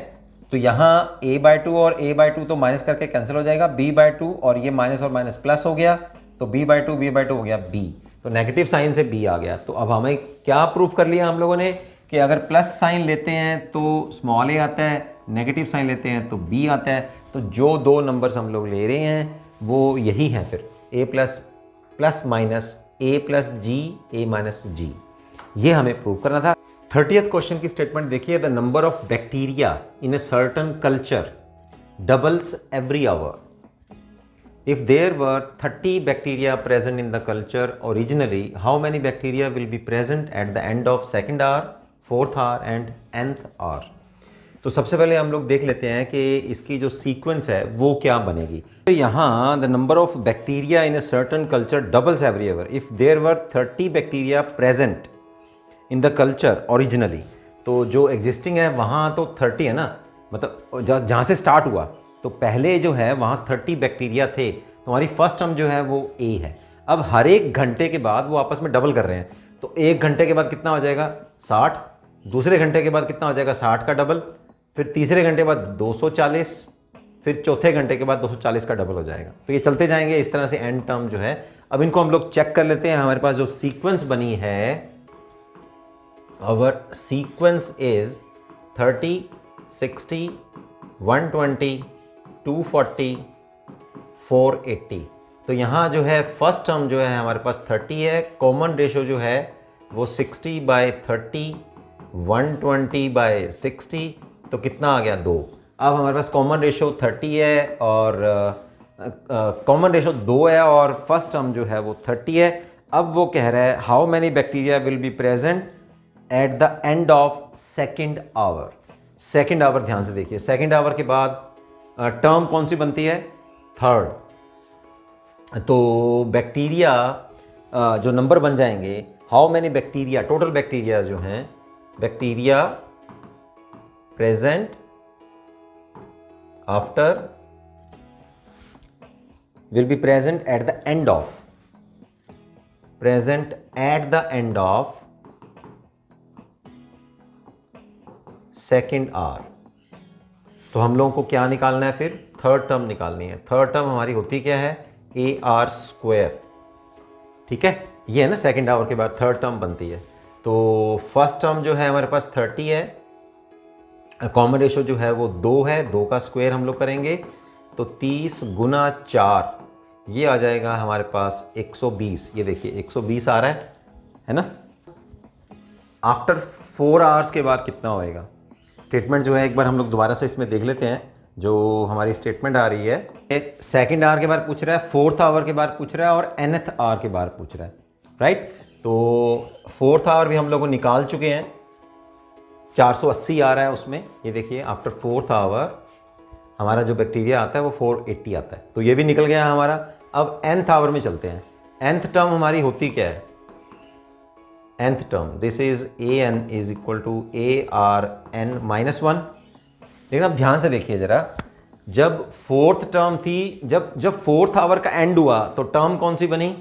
तो यहाँ a बाई टू और a बाई टू तो माइनस करके कैंसिल हो जाएगा, b बाई टू और ये माइनस और माइनस प्लस हो गया, तो b बाई टू हो गया b, तो नेगेटिव साइन से b आ गया। तो अब हमें क्या प्रूफ कर लिया हम लोगों ने कि अगर प्लस साइन लेते हैं तो स्मॉल a आता है, नेगेटिव साइन लेते हैं तो b आता है। तो जो दो नंबर्स हम लोग ले रहे हैं वो यही हैं, फिर a plus plus minus a plus g a minus g, ये हमें प्रूव करना था। 30th क्वेश्चन की स्टेटमेंट देखिए, the number of bacteria in a certain culture doubles every our. If there were 30 bacteria present in the culture originally, how many bacteria will be present at the end of second hour, fourth hour and nth hour? तो सबसे पहले हम लोग देख लेते हैं कि इसकी जो सीक्वेंस है वो क्या बनेगी। तो यहाँ the number of bacteria in a certain culture doubles every hour if there were 30 bacteria present in the culture originally. तो जो एग्जिस्टिंग है वहाँ तो 30 है ना, मतलब जहाँ से स्टार्ट हुआ तो पहले जो है वहाँ 30 बैक्टीरिया थे, तो हमारी फर्स्ट टर्म जो है वो ए है। अब हर एक घंटे के बाद वो आपस में डबल कर रहे हैं, तो एक घंटे के बाद कितना हो जाएगा 60, दूसरे घंटे के बाद कितना हो जाएगा 60 का डबल, फिर तीसरे घंटे के बाद 240, फिर चौथे घंटे के बाद 240 का डबल हो जाएगा। तो ये चलते जाएंगे इस तरह से एंड टर्म जो है। अब इनको हम लोग चेक कर लेते हैं। हमारे पास जो सीक्वेंस बनी है, आवर सीक्वेंस इज 30, 60, 120, 240, 480। तो यहाँ जो है फर्स्ट टर्म जो है हमारे पास 30 है, कॉमन रेशो जो है वो 60/30, 120/60, तो कितना आ गया 2। अब हमारे पास कॉमन रेशो 30 है और कॉमन रेशो 2 है और फर्स्ट टर्म जो है वो 30 है। अब वो कह रहा है how many bacteria will be present at the end of second hour. Second hour ध्यान से देखिए, सेकेंड आवर के बाद टर्म कौन सी बनती है, थर्ड। तो बैक्टीरिया जो नंबर बन जाएंगे, how many bacteria, total bacteria जो हैं, bacteria present after will be present at the end of, present at the end of second hour. तो हम लोगों को क्या निकालना है, फिर थर्ड टर्म निकालनी है। थर्ड टर्म हमारी होती क्या है, AR स्क्वायर, ठीक है। ये है ना सेकेंड आवर के बाद थर्ड टर्म बनती है। तो फर्स्ट टर्म जो है हमारे पास 30 है कॉमन रेशो जो है वो 2 है, 2 का स्क्वायर हम लोग करेंगे तो 30 गुना 4 ये आ जाएगा हमारे पास 120। ये देखिए 120 आ रहा है ना। आफ्टर 4 आवर्स के बाद कितना होएगा, स्टेटमेंट जो है एक बार हम लोग दोबारा से इसमें देख लेते हैं। जो हमारी स्टेटमेंट आ रही है, सेकेंड आवर के बाद पूछ रहा है, फोर्थ आवर के बाद पूछ रहा है और nth आवर के बाद पूछ रहा है, राइट। तो फोर्थ आवर भी हम लोग निकाल चुके हैं, 480 आ रहा है उसमें। ये देखिए आफ्टर फोर्थ आवर हमारा जो बैक्टीरिया आता है वो 480 आता है, तो ये भी निकल गया हमारा। अब nth आवर में चलते हैं। nth टर्म हमारी होती क्या है, nth term this is an is equal to ARN -1। लेकिन अब ध्यान से देखिए जरा, जब फोर्थ टर्म थी, जब फोर्थ आवर का एंड हुआ तो टर्म कौन सी बनी,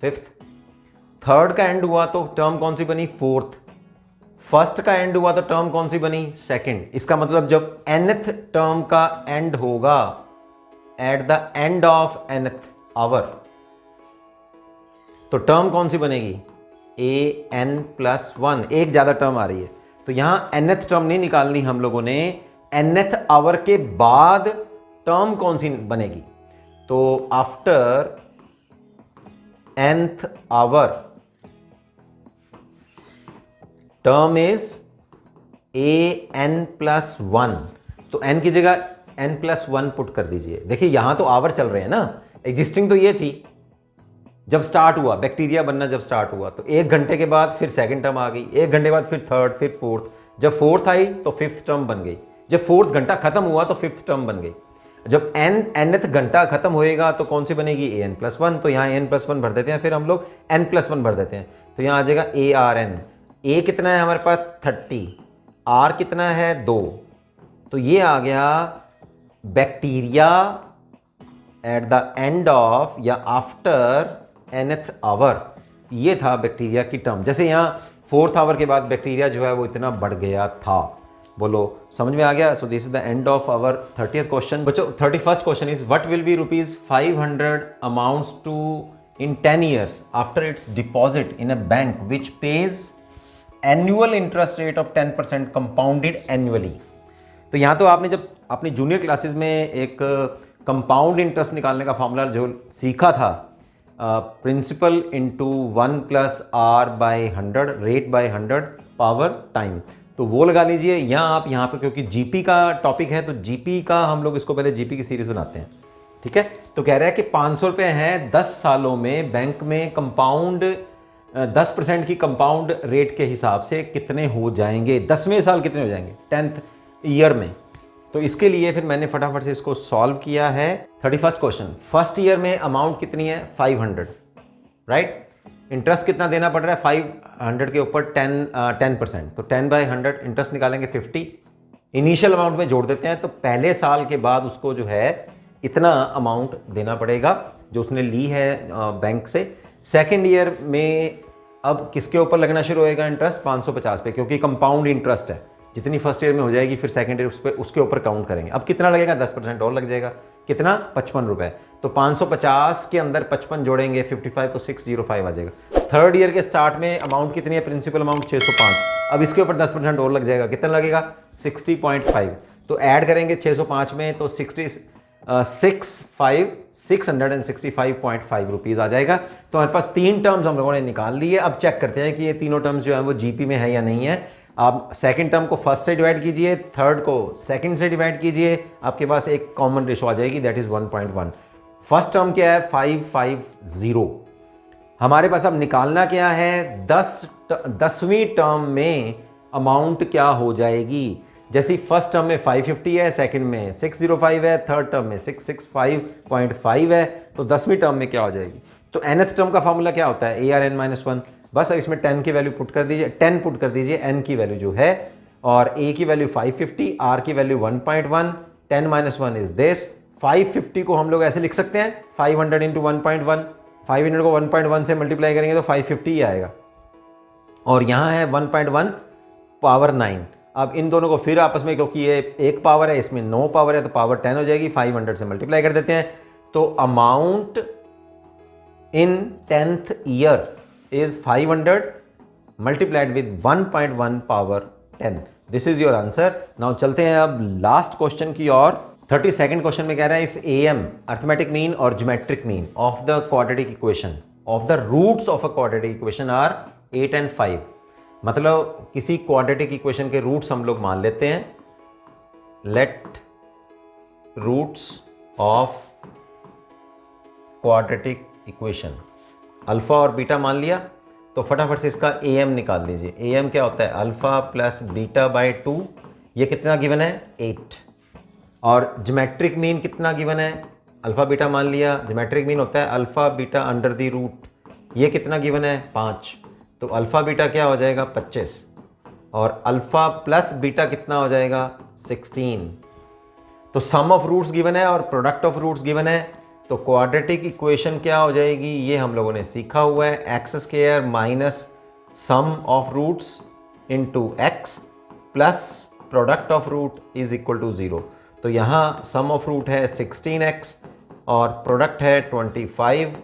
फिफ्थ। थर्ड का एंड हुआ तो टर्म कौन सी बनी, फोर्थ। फर्स्ट का एंड हुआ तो टर्म कौन सी बनी, सेकंड। इसका मतलब जब nth टर्म का एंड होगा at the end of nth hour तो टर्म कौन सी बनेगी, AN+1। एक ज्यादा टर्म आ रही है, तो यहां nth टर्म नहीं निकालनी हम लोगों ने, nth आवर के बाद टर्म कौन सी बनेगी। तो after nth hour term is AN+1, तो n की जगह n+1 पुट कर दीजिए। देखिए यहां तो आवर चल रहे हैं ना, एग्जिस्टिंग तो ये थी जब स्टार्ट हुआ, बैक्टीरिया बनना जब स्टार्ट हुआ तो 1 घंटे के बाद फिर सेकंड टर्म आ गई, 1 घंटे बाद फिर थर्ड, फिर फोर्थ। जब फोर्थ आई तो फिफ्थ टर्म बन गई, जब फोर्थ घंटा खत्म हुआ तो फिफ्थ टर्म बन गई। जब nth घंटा खत्म होएगा तो कौन सी बनेगी, AN+1। तो यहाँ AN+1 भर देते हैं, फिर हम लोग n+1 भर देते हैं, तो यहाँ आ जाएगा ARN। A कितना है हमारे पास 30, R कितना है 2, तो ये आ गया bacteria eight the end of या आफ्टर nth आवर। ये था बैक्टीरिया की टर्म। जैसे यहाँ फोर्थ आवर के बाद बैक्टीरिया जो है वो इतना बढ़ गया था। बोलो समझ में आ गया। So this is the end of our 30th question. बच्चों 31st question is what will be ₹500 amounts to in 10 years after its deposit in a bank which pays annual interest rate of 10% compounded annually. तो यहाँ तो आपने जब अपनी जूनियर क्लासेस में एक कंपाउंड इंटरेस्ट निकालने का फॉर्मूला जो सीखा था, principal into 1+R/100 rate by 100 power time, तो वो लगा लीजिए। यहाँ आप यहाँ पे क्योंकि जीपी का टॉपिक है तो जीपी का हम लोग इसको पहले जीपी की सीरीज बनाते हैं, ठीक है। तो कह रहा है कि 500 रुपये हैं, 10 सालों में बैंक में कंपाउंड 10% की कंपाउंड रेट के हिसाब से कितने हो जाएंगे, 10वें साल कितने हो जाएंगे 10th ईयर में। तो इसके लिए फिर मैंने फटाफट से इसको सॉल्व किया है। 31st क्वेश्चन, फर्स्ट ईयर में अमाउंट कितनी है 500, राइट। इंटरेस्ट कितना देना पड़ रहा है 500 के ऊपर 10%, तो 10/100 इंटरेस्ट निकालेंगे 50, इनिशियल अमाउंट में जोड़ देते हैं। तो पहले साल के बाद उसको जो है इतना अमाउंट देना पड़ेगा जो उसने ली है बैंक से। सेकेंड ईयर में अब किसके ऊपर लगना शुरू होएगा इंटरेस्ट, 550 पे, क्योंकि कंपाउंड इंटरेस्ट है। जितनी फर्स्ट ईयर में हो जाएगी फिर सेकंड ईयर उसके ऊपर काउंट करेंगे। अब कितना लगेगा 10% और लग जाएगा, कितना 55 रुपए। तो 550 के अंदर 55 जोड़ेंगे 55, तो 605 आ जाएगा। थर्ड ईयर के स्टार्ट में अमाउंट कितनी है, प्रिंसिपल अमाउंट 605, अब इसके ऊपर 10% और लग जाएगा, कितना लगेगा 60.5। तो ऐड करेंगे 605 में तो 665 रुपीज़ आ जाएगा। तो हमारे पास 3 टर्म्स हम लोगों ने निकाल लिए। अब चेक करते हैं कि ये तीनों टर्म्स जो है वो जीपी में है या नहीं है। आप सेकंड टर्म को फर्स्ट से डिवाइड कीजिए, थर्ड को सेकंड से डिवाइड कीजिए, आपके पास एक कॉमन रेशो आ जाएगी, दैट इज 1.1। फर्स्ट टर्म क्या है 550। हमारे पास अब निकालना क्या है 10वीं टर्म में अमाउंट क्या हो जाएगी। जैसे फर्स्ट टर्म में 550 है, सेकंड में 605 है, थर्ड टर्म में 665.5 है, तो 10वीं टर्म में क्या हो जाएगी। तो nth टर्म का फॉर्मूला क्या होता है ARN-1। बस इसमें 10 की वैल्यू पुट कर दीजिए, 10 पुट कर दीजिए, n की वैल्यू जो है, और a की वैल्यू 550, r की वैल्यू 1.1, 10 - 1 इज दिस। 550 को हम लोग ऐसे लिख सकते हैं 500 इंटू 1.1, 500 को 1.1 से मल्टीप्लाई करेंगे तो 550 ही आएगा, और यहाँ है 1.1 पावर 9। अब इन दोनों को फिर आपस में, क्योंकि ये एक पावर है इसमें 9 पावर है, तो पावर 10 हो जाएगी, 500 से मल्टीप्लाई कर देते हैं। तो amount in 10th year is 500 multiplied with 1.1 power 10, this is your answer. Now चलते हैं अब लास्ट क्वेश्चन की ओर। 32nd क्वेश्चन में कह रहा है इफ एम अर्थमेटिक मीन और geometric mean of the quadratic equation of the roots of a quadratic equation are 8 and 5। मतलब किसी क्वाड्रेटिक इक्वेशन के रूट्स हम लोग मान लेते हैं, let roots of quadratic equation alpha और बीटा मान लिया, तो फटाफट से इसका ए एम निकाल लीजिए। ए एम क्या होता है? Alpha plus beta by 2। ये कितना गिवन है? 8। और ज्योमेट्रिक मीन कितना गिवन है? अल्फा बीटा मान लिया, ज्योमेट्रिक मीन होता है alpha beta under the root. ये कितना गिवन है? 5। तो अल्फा बीटा क्या हो जाएगा? 25। और अल्फा प्लस बीटा कितना हो जाएगा? 16। तो सम ऑफ रूट्स गिवन है और प्रोडक्ट ऑफ रूट्स गिवन है, तो क्वाड्रेटिक इक्वेशन क्या हो जाएगी? ये हम लोगों ने सीखा हुआ है, X square minus sum of roots into X plus product of root is equal to 0। तो यहाँ सम ऑफ रूट है 16x और प्रोडक्ट है 25।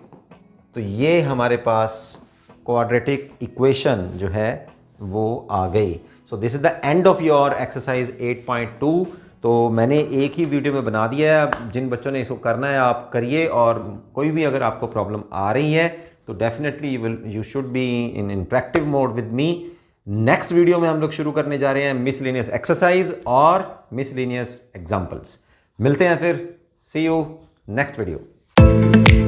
तो ये हमारे पास क्वाड्रेटिक इक्वेशन जो है वो आ गई। सो this is the end of your exercise 8.2। तो मैंने एक ही वीडियो में बना दिया है। अब जिन बच्चों ने इसको करना है आप करिए, और कोई भी अगर आपको प्रॉब्लम आ रही है तो definitely you should be in interactive mode with me. Next video में हम लोग शुरू करने जा रहे हैं मिसलेनियस एक्सरसाइज और मिसलेनियस एग्जाम्पल्स। मिलते हैं फिर, सी यू नेक्स्ट वीडियो।